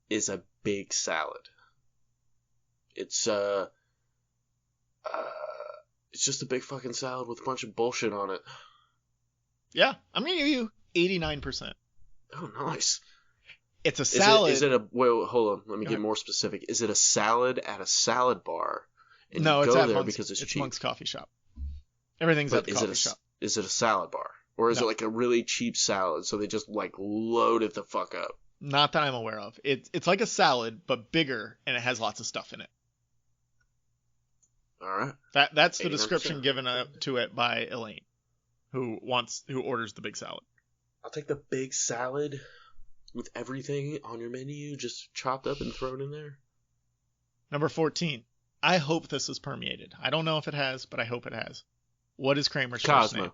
is a big salad. It's just a big fucking salad with a bunch of bullshit on it. Yeah, I'm gonna give you 89%. Oh, nice. It's a salad. Wait, hold on. Let me get more specific. Is it a salad at a salad bar? And no, you it's go at there Monk's, because it's cheap. Monk's Coffee Shop. Everything's at the coffee shop. Is it a salad bar? Or is it like a really cheap salad, so they just like load it the fuck up? Not that I'm aware of. It's like a salad, but bigger, and it has lots of stuff in it. All right. That's the description given to it by Elaine, who orders the big salad. I'll take the big salad with everything on your menu, just chopped up and thrown in there. Number 14. I hope this is permeated. I don't know if it has, but I hope it has. What is Kramer's first name?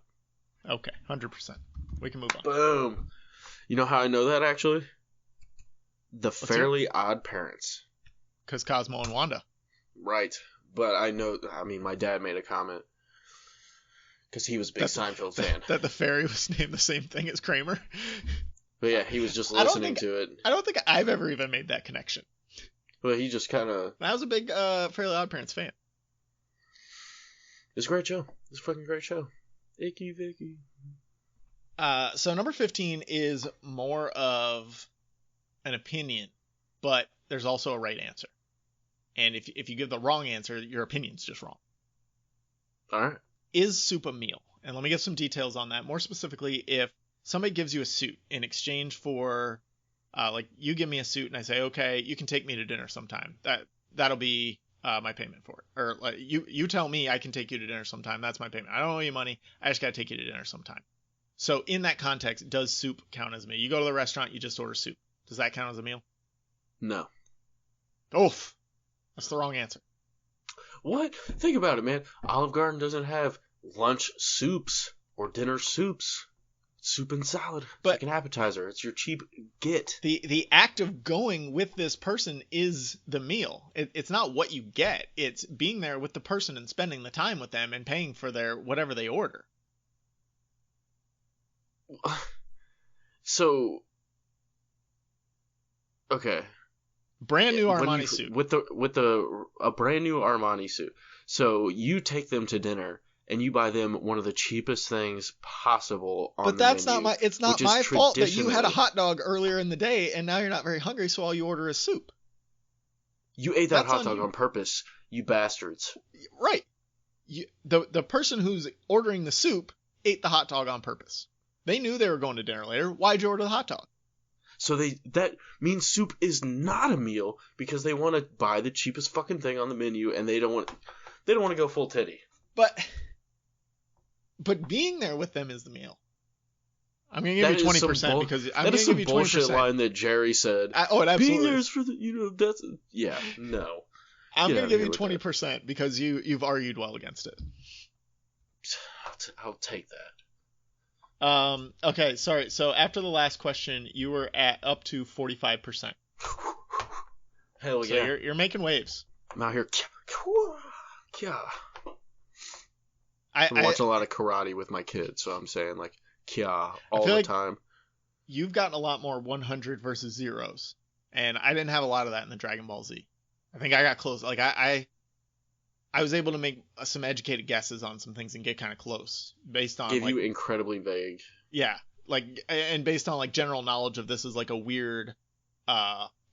Okay, 100%. We can move on. Boom. You know how I know that, actually? The Fairly Odd Parents. Because Cosmo and Wanda. Right. But my dad made a comment. Because he was a big Seinfeld fan. That the fairy was named the same thing as Kramer? But yeah, he was just listening to it. I don't think I've ever even made that connection. Well, he just kind of... I was a big Fairly Odd Parents fan. It's a great show. It's a fucking great show. Icky Vicky. So number 15 is more of an opinion, but there's also a right answer. And if you give the wrong answer, your opinion's just wrong. All right. Is soup a meal? And let me get some details on that. More specifically, if somebody gives you a suit in exchange for, like you give me a suit and I say, okay, you can take me to dinner sometime. That'll be my payment for it. Or like you tell me I can take you to dinner sometime. That's my payment. I don't owe you money. I just got to take you to dinner sometime. So in that context, does soup count as a meal? You go to the restaurant, you just order soup. Does that count as a meal? No. Oof. That's the wrong answer. What? Think about it, man. Olive Garden doesn't have lunch soups or dinner soups. Soup and salad. It's like an appetizer. It's your cheap get. The act of going with this person is the meal. It's not what you get. It's being there with the person and spending the time with them and paying for their whatever they order. So, okay. Brand new Armani suit. With a brand new Armani suit. So you take them to dinner and you buy them one of the cheapest things possible on the menu. But that's not my fault that you had a hot dog earlier in the day and now you're not very hungry, so all you order is soup. You ate that hot dog on purpose, you bastards. Right. The person who's ordering the soup ate the hot dog on purpose. They knew they were going to dinner later. Why'd you order the hot dog? So that means soup is not a meal because they want to buy the cheapest fucking thing on the menu and they don't want to go full titty. But being there with them is the meal. I'm gonna give you 20% because I'm gonna give you 20%. Bullshit line that Jerry said. It absolutely being there is for that's no. I'm gonna give you 20% because you've argued well against it. I'll take that. Okay, sorry. So after the last question, you were at up to 45%. Hell so yeah. You're making waves. I'm out here. I'm watching a lot of karate with my kids, so I'm saying like kya all the time. You've gotten a lot more 100 versus zeros, and I didn't have a lot of that in the Dragon Ball Z. I think I got close. Like I was able to make some educated guesses on some things and get kind of close based on you incredibly vague. Yeah, and based on general knowledge of this is like a weird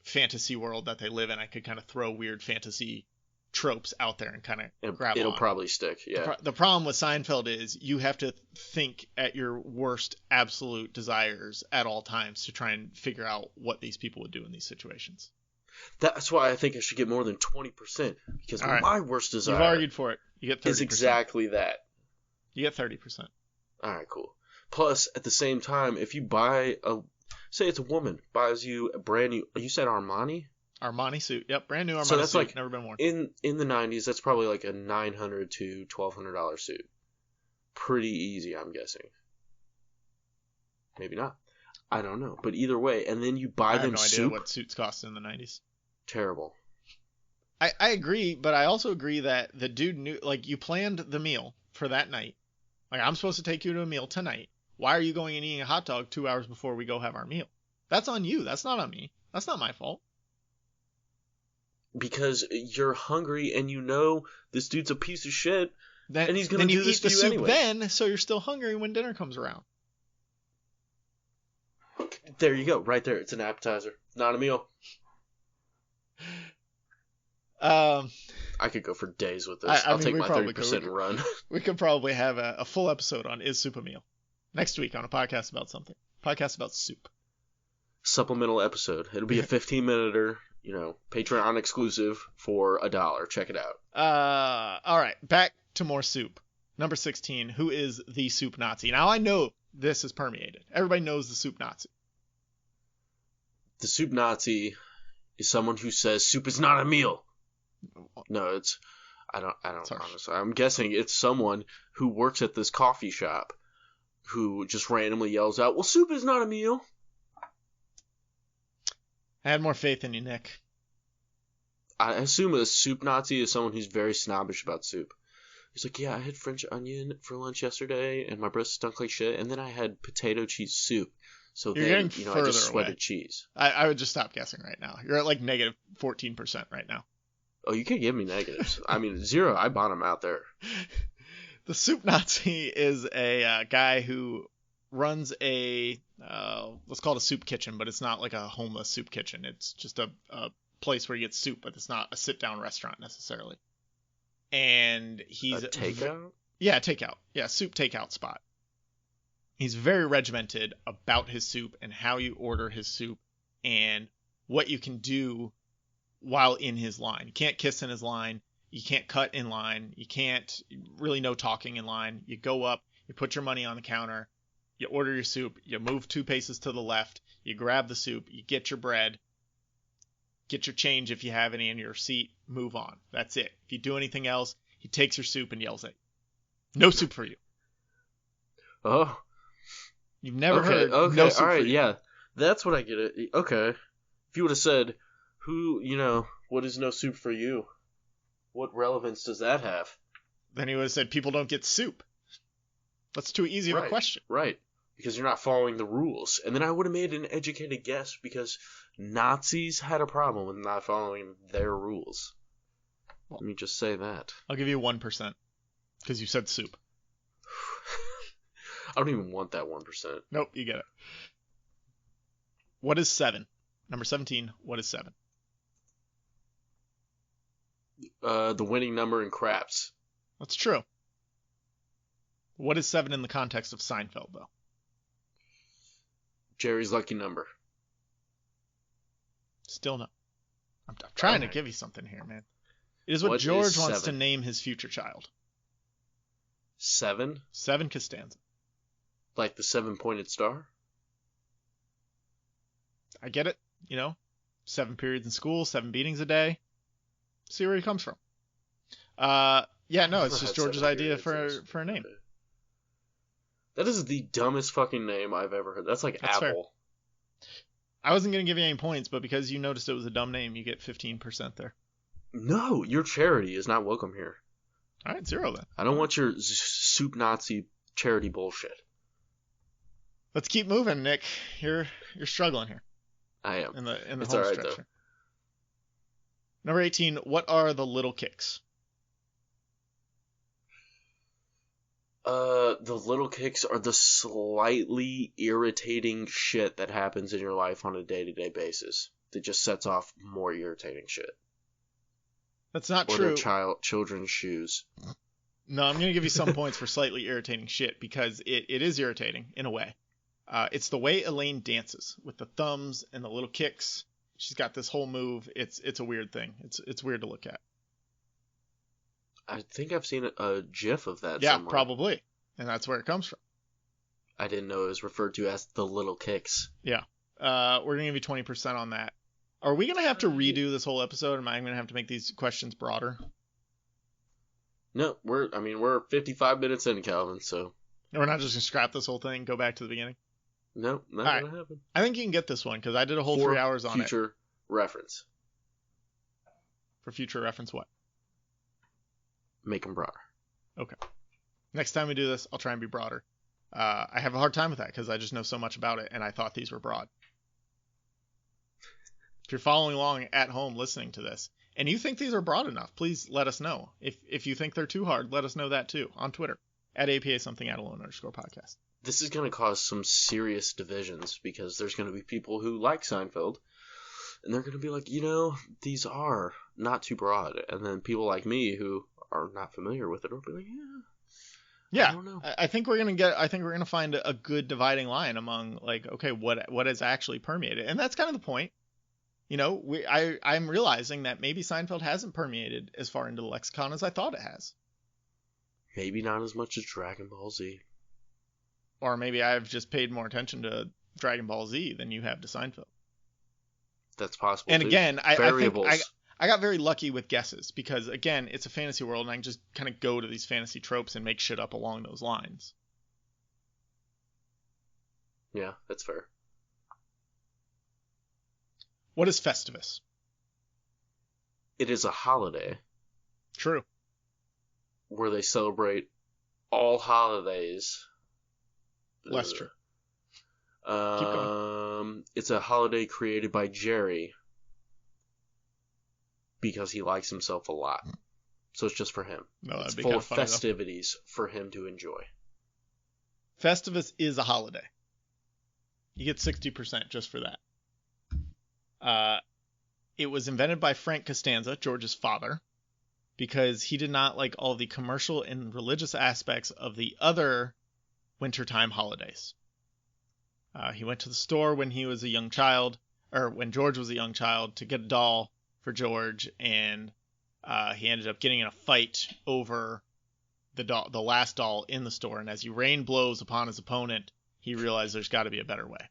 fantasy world that they live in. I could kind of throw weird fantasy tropes out there and kind of grab It'll on. probably stick, yeah. The problem with Seinfeld is you have to think at your worst absolute desires at all times to try and figure out what these people would do in these situations. That's why I think I should get more than 20%, because All right. my worst desire You've argued for it. You get 30%. is exactly that. You get 30%. All right, cool. Plus, at the same time, if you buy say it's a woman, buys you a brand new, you said Armani? Armani suit. Yep, brand new Armani So that's suit. like, Never been worn. In the 90s, that's probably like a $900 to $1,200 suit. Pretty easy, I'm guessing. Maybe not. I don't know. But either way, and then you buy them soup. I have no idea what suits cost in the 90s. Terrible. I agree, but I also agree that the dude knew, like, you planned the meal for that night. Like, I'm supposed to take you to a meal tonight. Why are you going and eating a hot dog 2 hours before we go have our meal? That's on you. That's not on me. That's not my fault. Because you're hungry and you know this dude's a piece of shit, and he's going to do this to you soup anyway. Then, so you're still hungry when dinner comes around. There you go. Right there. It's an appetizer. Not a meal. I could go for days with this. I'll take my 30% and run. We could probably have a full episode on Is Soup a Meal? Next week on a podcast about something. Podcast about soup. Supplemental episode. It'll be a 15-minute-er, Patreon exclusive for $1. Check it out. All right. Back to more soup. Number 16. Who is the soup Nazi? Now, I know this is permeated. Everybody knows the soup Nazi. The soup Nazi is someone who says soup is not a meal. No, I don't honestly. I'm guessing it's someone who works at this coffee shop who just randomly yells out, well, soup is not a meal. I had more faith in you, Nick. I assume a soup Nazi is someone who's very snobbish about soup. He's like, yeah, I had French onion for lunch yesterday, and my breath stunk like shit, and then I had potato cheese soup. So You're then, getting I just further sweated away. cheese. I would just stop guessing right now. You're at like negative 14% right now. Oh, you can't give me negatives. I mean, 0, I bottom out there. The soup Nazi is a guy who runs a, let's call it a soup kitchen, but it's not like a homeless soup kitchen. It's just a place where you get soup, but it's not a sit-down restaurant necessarily. And he's... A takeout? Yeah, takeout. Yeah, soup takeout spot. He's very regimented about his soup and how you order his soup and what you can do while in his line. You can't kiss in his line. You can't cut in line. You can't really no talking in line. You go up, you put your money on the counter, you order your soup, you move 2 paces to the left, you grab the soup, you get your bread, get your change if you have any in your seat, move on. That's it. If you do anything else, he takes your soup and yells at you. No soup for you. Oh. You've never heard no soup all right, for you. Yeah. That's what I get it. Okay. If you would have said, what is no soup for you? What relevance does that have? Then he would have said, people don't get soup. That's too easy of a question. Right. Because you're not following the rules. And then I would have made an educated guess because Nazis had a problem with not following their rules. Let me just say that. I'll give you 1% because you said soup. I don't even want that 1%. Nope, you get it. What is 7? Number 17, what is 7? The winning number in craps. That's true. What is 7 in the context of Seinfeld, though? Jerry's lucky number. Still no. I'm trying to give you something here, man. It is what George wants to name his future child. 7? 7 Costanza. Like the 7-pointed star? I get it. 7 periods in school, 7 beatings a day. See where he comes from. Yeah, no, it's just George's idea for a name. That is the dumbest fucking name I've ever heard. That's like Apple. Fair. I wasn't going to give you any points, but because you noticed it was a dumb name, you get 15% there. No, your charity is not welcome here. All right, 0 then. I don't want your soup Nazi charity bullshit. Let's keep moving, Nick. You're struggling here. I am. In the it's home all right, stretch. Though. Number 18, what are the little kicks? The little kicks are the slightly irritating shit that happens in your life on a day-to-day basis that just sets off more irritating shit. That's not or true. their children's shoes. No, I'm going to give you some points for slightly irritating shit because it is irritating in a way. It's the way Elaine dances with the thumbs and the little kicks. She's got this whole move. It's a weird thing. It's weird to look at. I think I've seen a GIF of that Yeah, somewhere. probably. And that's where it comes from. I didn't know it was referred to as the little kicks. Yeah. We're going to give you 20% on that. Are we going to have to redo this whole episode? Or am I going to have to make these questions broader? No, we're 55 minutes in, Calvin, so. We're not just going to scrap this whole thing, go back to the beginning? No, not All going to happen. I think you can get this one because I did a whole For 3 hours on future reference. For future reference, what? Make them broader. Okay. Next time we do this, I'll try and be broader. I have a hard time with that because I just know so much about it, and I thought these were broad. If you're following along at home listening to this, and you think these are broad enough, please let us know. If you think they're too hard, let us know that too on Twitter at APA something at alone_podcast. This is going to cause some serious divisions because there's going to be people who like Seinfeld, and they're going to be like, these are not too broad. And then people like me who are not familiar with it will be like, yeah. I don't know. I think we're gonna find a good dividing line among like, okay, what is actually permeated, and that's kind of the point. I'm realizing that maybe Seinfeld hasn't permeated as far into the lexicon as I thought it has. Maybe not as much as Dragon Ball Z. Or maybe I've just paid more attention to Dragon Ball Z than you have to Seinfeld. That's possible. And too. again, I think I got very lucky with guesses because, again, it's a fantasy world and I can just kind of go to these fantasy tropes and make shit up along those lines. Yeah, that's fair. What is Festivus? It is a holiday. True. Where they celebrate all holidays. Less true. Keep going. It's a holiday created by Jerry because he likes himself a lot. So it's just for him. No, it's be full kind of funny, festivities for him to enjoy. Festivus is a holiday. You get 60% just for that. It was invented by Frank Costanza, George's father, because he did not like all the commercial and religious aspects of the other wintertime holidays. He went to the store when he was a young child, or when George was a young child, to get a doll for George, and he ended up getting in a fight over the last doll in the store, and as he rained blows upon his opponent, he realized there's got to be a better way.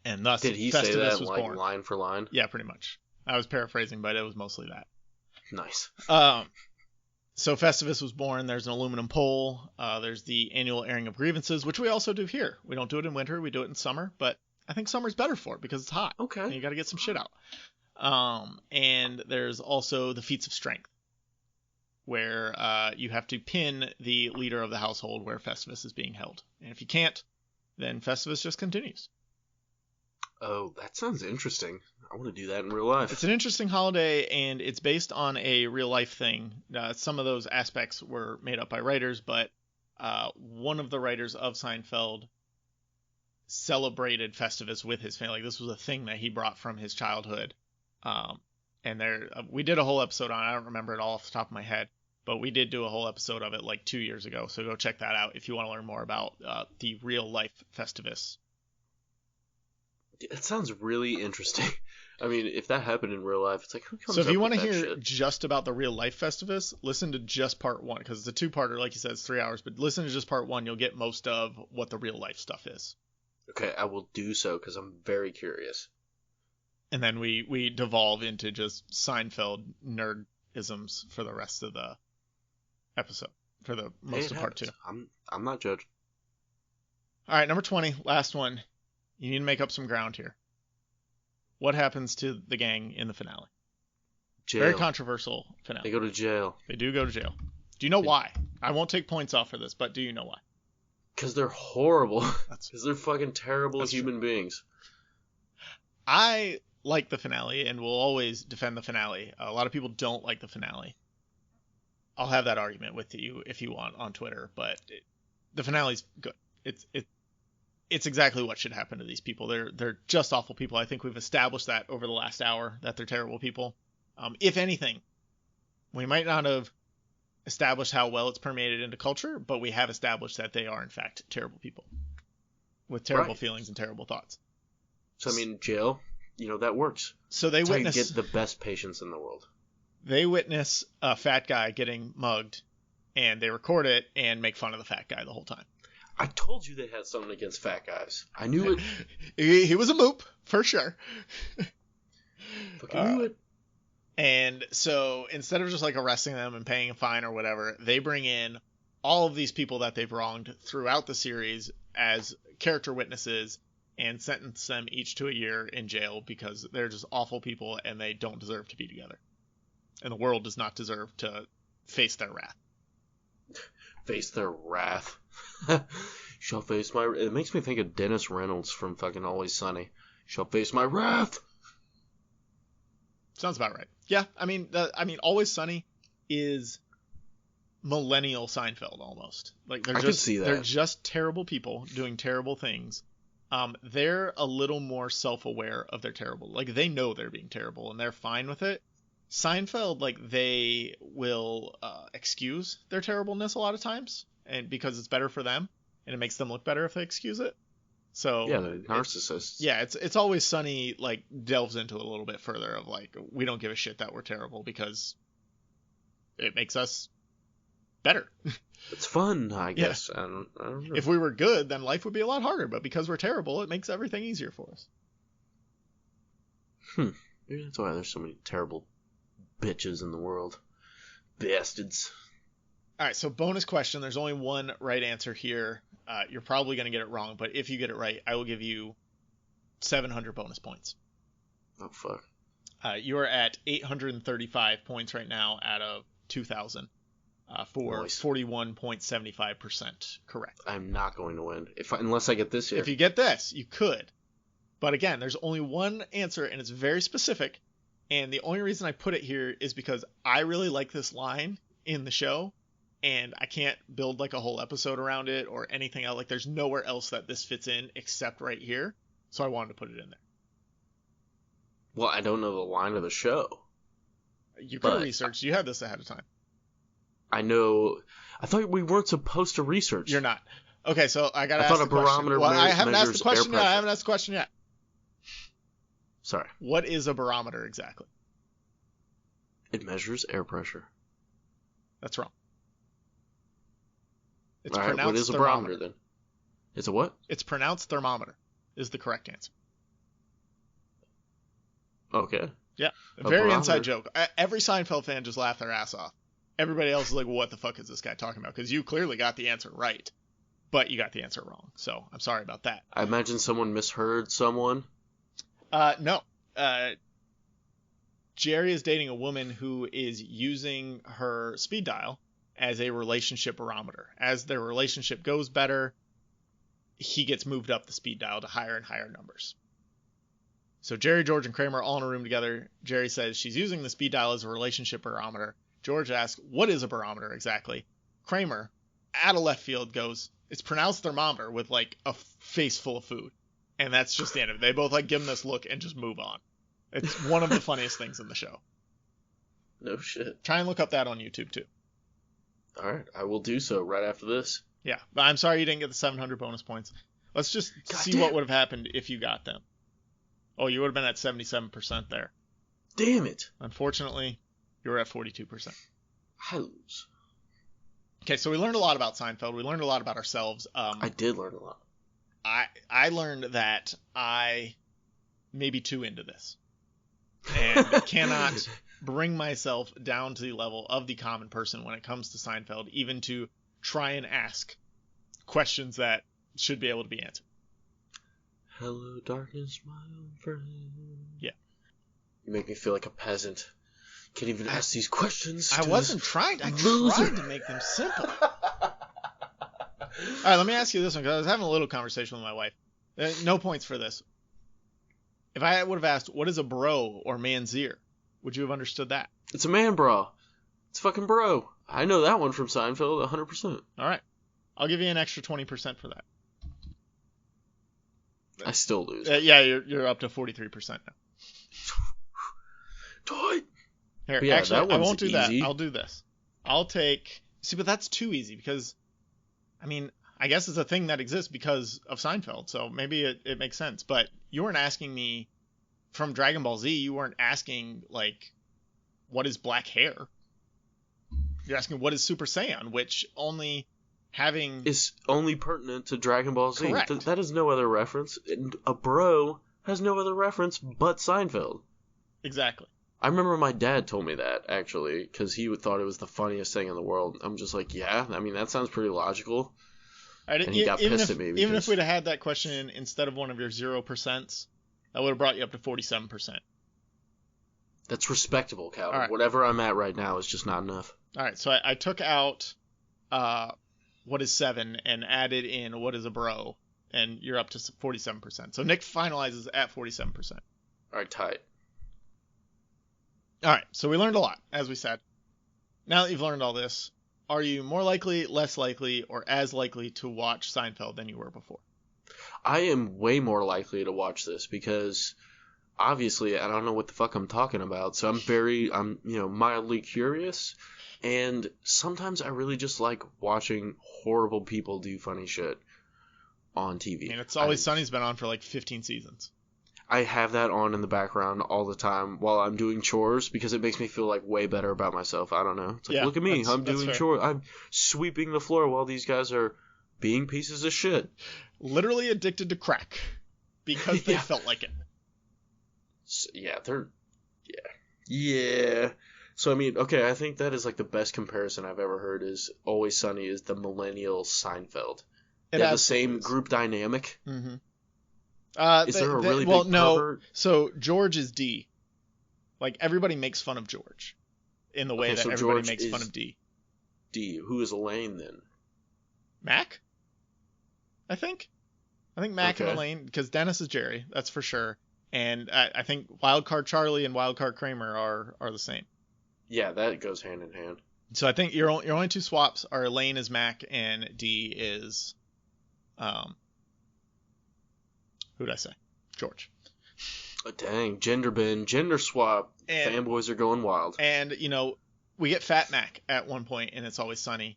And thus, did he Festivus say that was like born. line for line? Yeah, pretty much. I was paraphrasing, but it was mostly that. Nice. So Festivus was born. There's an aluminum pole. There's the annual airing of grievances, which we also do here. We don't do it in winter. We do it in summer, but I think summer's better for it because it's hot. Okay. And you got to get some shit out. And there's also the feats of strength, where you have to pin the leader of the household where Festivus is being held. And if you can't, then Festivus just continues. Oh, that sounds interesting. I want to do that in real life. It's an interesting holiday, and it's based on a real-life thing. Some of those aspects were made up by writers, but one of the writers of Seinfeld celebrated Festivus with his family. Like, this was a thing that he brought from his childhood. And we did a whole episode on it. I don't remember it all off the top of my head, but we did do a whole episode of it like 2 years ago. So go check that out if you want to learn more about the real-life Festivus. It sounds really interesting. I mean, if that happened in real life, it's like, who comes So if up you with want to that hear shit? just about the real life Festivus, listen to just part one, because it's a two-parter, like you said, it's 3 hours, but listen to just part one, you'll get most of what the real life stuff is. Okay, I will do so, because I'm very curious. And then we devolve into just Seinfeld nerdisms for the rest of the episode, for the most of part two. I'm not judged. All right, number 20, last one. You need to make up some ground here. What happens to the gang in the finale? Jail. Very controversial finale. They go to jail. They do go to jail. Do you know why? I won't take points off for this, but do you know why? Because they're horrible. Because they're fucking terrible human beings. I like the finale and will always defend the finale. A lot of people don't like the finale. I'll have that argument with you if you want on Twitter, but the finale's good. It's exactly what should happen to these people. They're just awful people. I think we've established that over the last hour, that they're terrible people. If anything, We might not have established how well it's permeated into culture, but we have established that they are, in fact, terrible people with terrible feelings and terrible thoughts. So, I mean, jail, that works. So they That's how you witness... get the best patients in the world. They witness a fat guy getting mugged, and they record it and make fun of the fat guy the whole time. I told you they had something against fat guys. I knew it. He was a moop, for sure. Fucking knew it. And so instead of just like arresting them and paying a fine or whatever, they bring in all of these people that they've wronged throughout the series as character witnesses and sentence them each to a year in jail because they're just awful people and they don't deserve to be together. And the world does not deserve to face their wrath. Face their wrath. Shall face my... It makes me think of Dennis Reynolds from fucking Always Sunny. Shall face my wrath. Sounds about right. Yeah, I mean, Always Sunny is millennial Seinfeld almost. Like I could see that. They're just terrible people doing terrible things. They're a little more self-aware of their terrible. Like they know they're being terrible and they're fine with it. Seinfeld, like they will excuse their terribleness a lot of times, and because it's better for them and it makes them look better if they excuse it. So yeah, they're narcissists. It's Always Sunny like delves into it a little bit further of like we don't give a shit that we're terrible because it makes us better. It's fun, I guess. Yeah. I don't know. If we were good, then life would be a lot harder, but because we're terrible, it makes everything easier for us. Maybe that's why there's so many terrible bitches in the world. Bastards. All right, so bonus question. There's only one right answer here. You're probably going to get it wrong, but if you get it right, I will give you 700 bonus points. Oh, fuck. You are at 835 points right now out of 2,000 for nice. 41.75% correct. I'm not going to win unless I get this here. If you get this, you could. But again, there's only one answer, and it's very specific. And the only reason I put it here is because I really like this line in the show, and I can't build like a whole episode around it or anything else. Like there's nowhere else that this fits in except right here. So I wanted to put it in there. Well, I don't know the line of the show. You could have researched. You had this ahead of time. I know. I thought we weren't supposed to research. You're not. Okay, so I got to ask the question. I thought a barometer I haven't asked the question yet. I haven't asked the question yet. Sorry. What is a barometer exactly? It measures air pressure. That's wrong. It's pronounced what is a barometer then? It's a what? It's pronounced thermometer is the correct answer. Okay. Yeah. A very inside joke. Every Seinfeld fan just laughed their ass off. Everybody else is like, well, what the fuck is this guy talking about? Because you clearly got the answer right, but you got the answer wrong. So I'm sorry about that. I imagine someone misheard someone. No. Jerry is dating a woman who is using her speed dial as a relationship barometer. As their relationship goes better, he gets moved up the speed dial to higher and higher numbers. So Jerry, George, and Kramer are all in a room together. Jerry says she's using the speed dial as a relationship barometer. George asks, what is a barometer exactly? Kramer, out of left field, goes, it's pronounced thermometer with like a face full of food. And that's just the end of it. They both like give him this look and just move on. It's one of the funniest things in the show. No shit. Try and look up that on YouTube too. All right, I will do so right after this. Yeah, but I'm sorry you didn't get the 700 bonus points. Let's just see what would have happened if you got them. Oh, you would have been at 77% there. Damn it. Unfortunately, you were at 42%. I lose. Okay, so we learned a lot about Seinfeld. We learned a lot about ourselves. I did learn a lot. I learned that I may be too into this and cannot bring myself down to the level of the common person when it comes to Seinfeld, even to try and ask questions that should be able to be answered. Hello, darkness, my old friend. Yeah. You make me feel like a peasant. Can't even ask these questions. I wasn't trying. I tried to make them simple. All right, let me ask you this one, because I was having a little conversation with my wife. No points for this. If I would have asked, what is a bro or manzier, would you have understood that? It's a man bra. It's fucking bro. I know that one from Seinfeld 100%. All right. I'll give you an extra 20% for that. I still lose. Yeah, you're up to 43% now. Do it. Here, But yeah, actually, that I one's won't do that. easy. I'll do this. I'll take. See, but that's too easy because, I mean, I guess it's a thing that exists because of Seinfeld, so maybe it makes sense. But you weren't asking me from Dragon Ball Z. You weren't asking like, what is black hair? You're asking what is Super Saiyan, which only having Is only pertinent to Dragon Ball Z. Correct. That is no other reference. And a bro has no other reference but Seinfeld. exactly. I remember my dad told me that, actually, because he thought it was the funniest thing in the world. I'm just like, yeah, I mean, that sounds pretty logical. And he got pissed at me because... Even if we'd have had that question instead of one of your 0%, that would have brought you up to 47%. That's respectable, Calvin. Right. Whatever I'm at right now is just not enough. All right, so I took out what is 7 and added in what is a bro, and you're up to 47%. So Nick finalizes at 47%. All right, tight. All right, so we learned a lot, as we said. Now that you've learned all this, are you more likely, less likely, or as likely to watch Seinfeld than you were before? I am way more likely to watch this because obviously I don't know what the fuck I'm talking about. So I'm mildly curious. And sometimes I really just like watching horrible people do funny shit on TV. I mean, It's Always Sunny's been on for like 15 seasons. I have that on in the background all the time while I'm doing chores because it makes me feel like way better about myself. I don't know. It's like, look at me. I'm doing chores. I'm sweeping the floor while these guys are being pieces of shit. Literally addicted to crack because they felt like it. So, yeah. So, I mean, okay, I think that is like the best comparison I've ever heard is Always Sunny is the millennial Seinfeld. They have the same group dynamic. Mm-hmm. Is there a really big pervert? So George is D. Like, everybody makes fun of George in the way that everybody George makes fun of D. D. Who is Elaine then? Mac? I think Mac and Elaine, because Dennis is Jerry, that's for sure. And I think Wildcard Charlie and Wildcard Kramer are the same. Yeah, that goes hand in hand. So I think your only two swaps are Elaine is Mac and D is, who'd I say? George. Oh, dang, gender swap. Fanboys are going wild. And, we get Fat Mac at one point, and It's Always Sunny.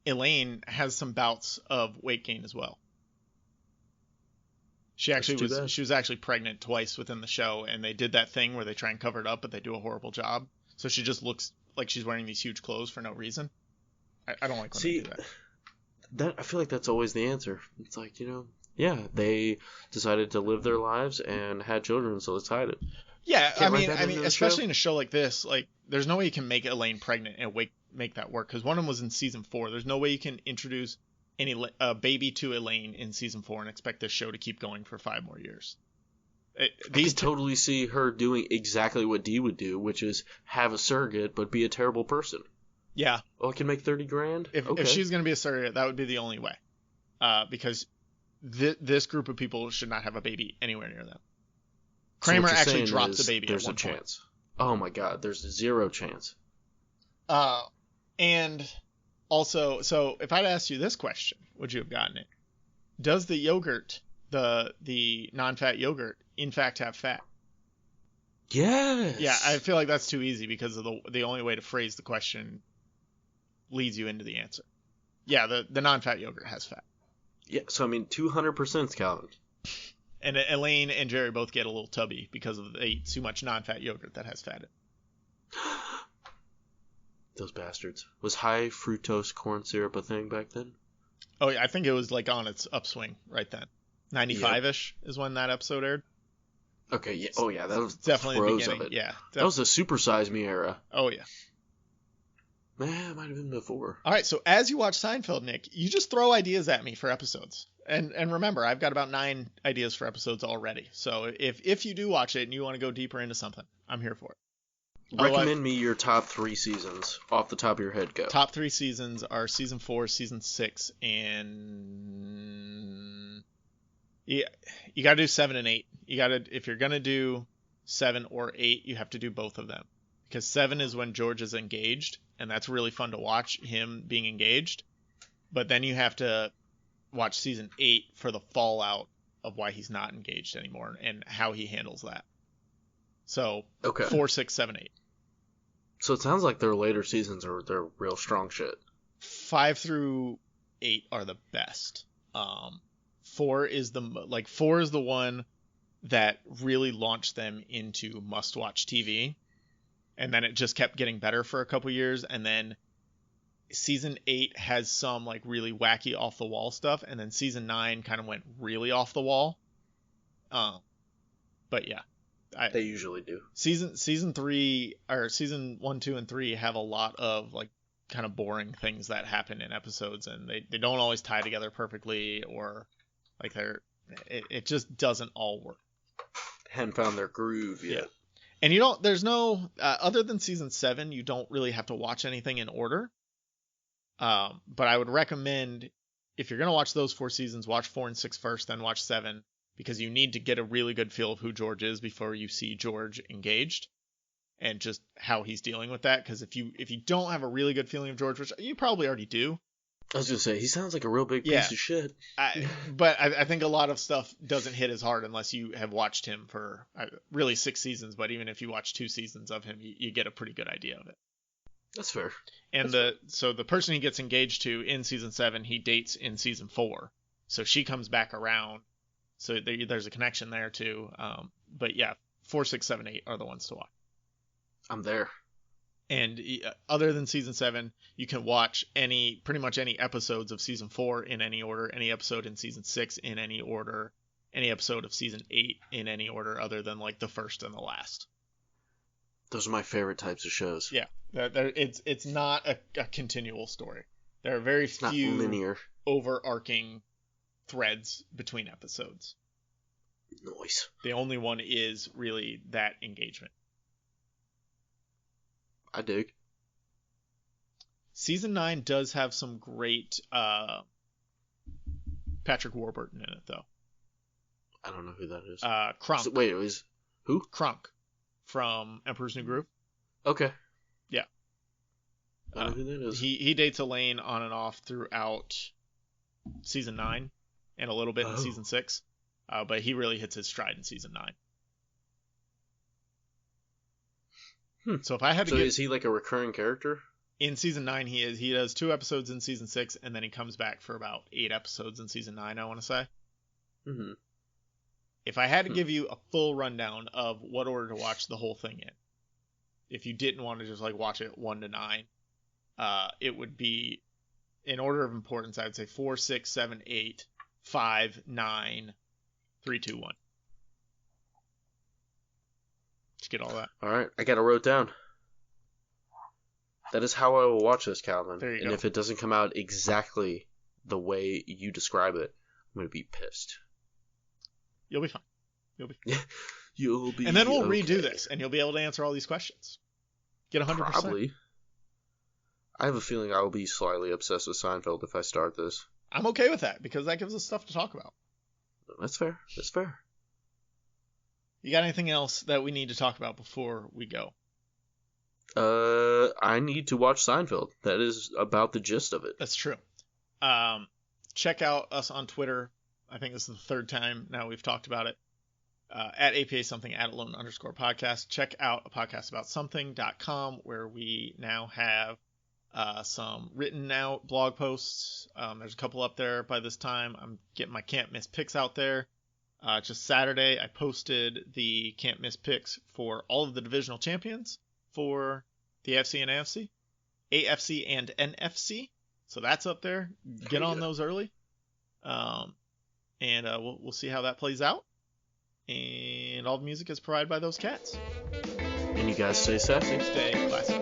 Elaine has some bouts of weight gain as well. She was actually pregnant twice within the show, and they did that thing where they try and cover it up, but they do a horrible job. So she just looks like she's wearing these huge clothes for no reason. I don't like when they do that. I feel like that's always the answer. It's like, they decided to live their lives and had children, so let's hide it. Yeah, I mean, especially in a show like this, like, there's no way you can make Elaine pregnant and make that work, because one of them was in season 4. There's no way you can introduce a baby to Elaine in season 4 and expect this show to keep going for 5 more years. I could totally see her doing exactly what Dee would do, which is have a surrogate but be a terrible person. Yeah. Oh, I can make $30,000. If she's going to be a surrogate, that would be the only way, because this group of people should not have a baby anywhere near them. Kramer actually dropped the baby. There's at one a chance. Oh my God, there's 0 chance. And also, so if I'd asked you this question, would you have gotten it? Does the yogurt, the non-fat yogurt, in fact have fat? Yes. Yeah, I feel like that's too easy because of the only way to phrase the question leads you into the answer. Yeah, the non-fat yogurt has fat. Yeah, so I mean 200% Calvin. And Elaine and Jerry both get a little tubby because they eat too much non-fat yogurt that has fat in it. Those bastards. Was high fructose corn syrup a thing back then? Oh yeah, I think it was like on its upswing right then. 95-ish is when that episode aired. Okay, yeah. Oh yeah, that was definitely the beginning. Of it. Yeah, that was the Super Size Me era. Oh yeah. Man, it might have been before. All right, so as you watch Seinfeld, Nick, you just throw ideas at me for episodes. And remember, I've got about 9 ideas for episodes already. So if you do watch it and you want to go deeper into something, I'm here for it. Recommend me your top 3 seasons off the top of your head. Go. Top 3 seasons are season 4, season 6, and you got to do 7 and 8. If you're gonna do 7 or 8, you have to do both of them, because 7 is when George is engaged, and that's really fun to watch him being engaged. But then you have to watch season 8 for the fallout of why he's not engaged anymore and how he handles that. So 4, 6, 7, 8. So it sounds like their later seasons are their real strong shit. 5 through 8 are the best. 4 is the one that really launched them into must-watch TV, and then it just kept getting better for a couple years, and then season 8 has some like really wacky off the wall stuff, and then season 9 kind of went really off the wall. But yeah, they usually do. Season 3 or season 1, 2, and 3 have a lot of like kind of boring things that happen in episodes, and they don't always tie together perfectly, or like it just doesn't all work. Hadn't found their groove yet. Yeah. And there's no other than season 7, you don't really have to watch anything in order. But I would recommend, if you're gonna watch those 4 seasons, watch 4 and 6 first, then watch 7, because you need to get a really good feel of who George is before you see George engaged, and just how he's dealing with that. Because if you don't have a really good feeling of George, which you probably already do. I was gonna say, he sounds like a real big piece of shit. But I think a lot of stuff doesn't hit as hard unless you have watched him for really 6 seasons. But even if you watch 2 seasons of him, you get a pretty good idea of it. That's fair. And so the person he gets engaged to in season 7, he dates in season 4. So she comes back around. So there's a connection there too. But yeah, 4, 6, 7, 8 are the ones to watch. I'm there. And other than season 7, you can watch pretty much any episodes of season 4 in any order, any episode in season 6 in any order, any episode of season 8 in any order other than like the first and the last. Those are my favorite types of shows. Yeah, it's not a continual story. There are very few not linear, overarching threads between episodes. Nice. The only one is really that engagement. I dig. Season 9 does have some great Patrick Warburton in it, though. I don't know who that is. Kronk. Wait, it was who? Kronk from Emperor's New Groove. Okay. Yeah. I don't know who that is. He dates Elaine on and off throughout season 9 and a little bit in season 6, but he really hits his stride in season 9. So if I had to is he like a recurring character? In season 9, he is. He does 2 episodes in season 6, and then he comes back for about 8 episodes in season 9, I want to say. Mm-hmm. If I had to give you a full rundown of what order to watch the whole thing in, if you didn't want to just like watch it 1 to 9, it would be, in order of importance, I would say 4, 6, 7, 8, 5, 9, 3, 2, 1. Did you get all that? All right, I got it wrote down. That is how I will watch this, Calvin. There you go. And if it doesn't come out exactly the way you describe it, I'm going to be pissed. You'll be fine. You'll be And then we'll redo this, and you'll be able to answer all these questions. Get 100%. Probably. I have a feeling I will be slightly obsessed with Seinfeld if I start this. I'm okay with that, because that gives us stuff to talk about. That's fair. That's fair. You got anything else that we need to talk about before we go? I need to watch Seinfeld. That is about the gist of it. That's true. Check out us on Twitter. I think this is the 3rd time now we've talked about it. At APA something, at alone_podcast. Check out a podcast about something.com, where we now have some written out blog posts. There's a couple up there by this time. I'm getting my can't miss picks out there. Just Saturday, I posted the can't miss picks for all of the divisional champions for the AFC and AFC and NFC. So that's up there. Get on those early. And we'll see how that plays out. And all the music is provided by those cats. And you guys stay sassy. Stay classy.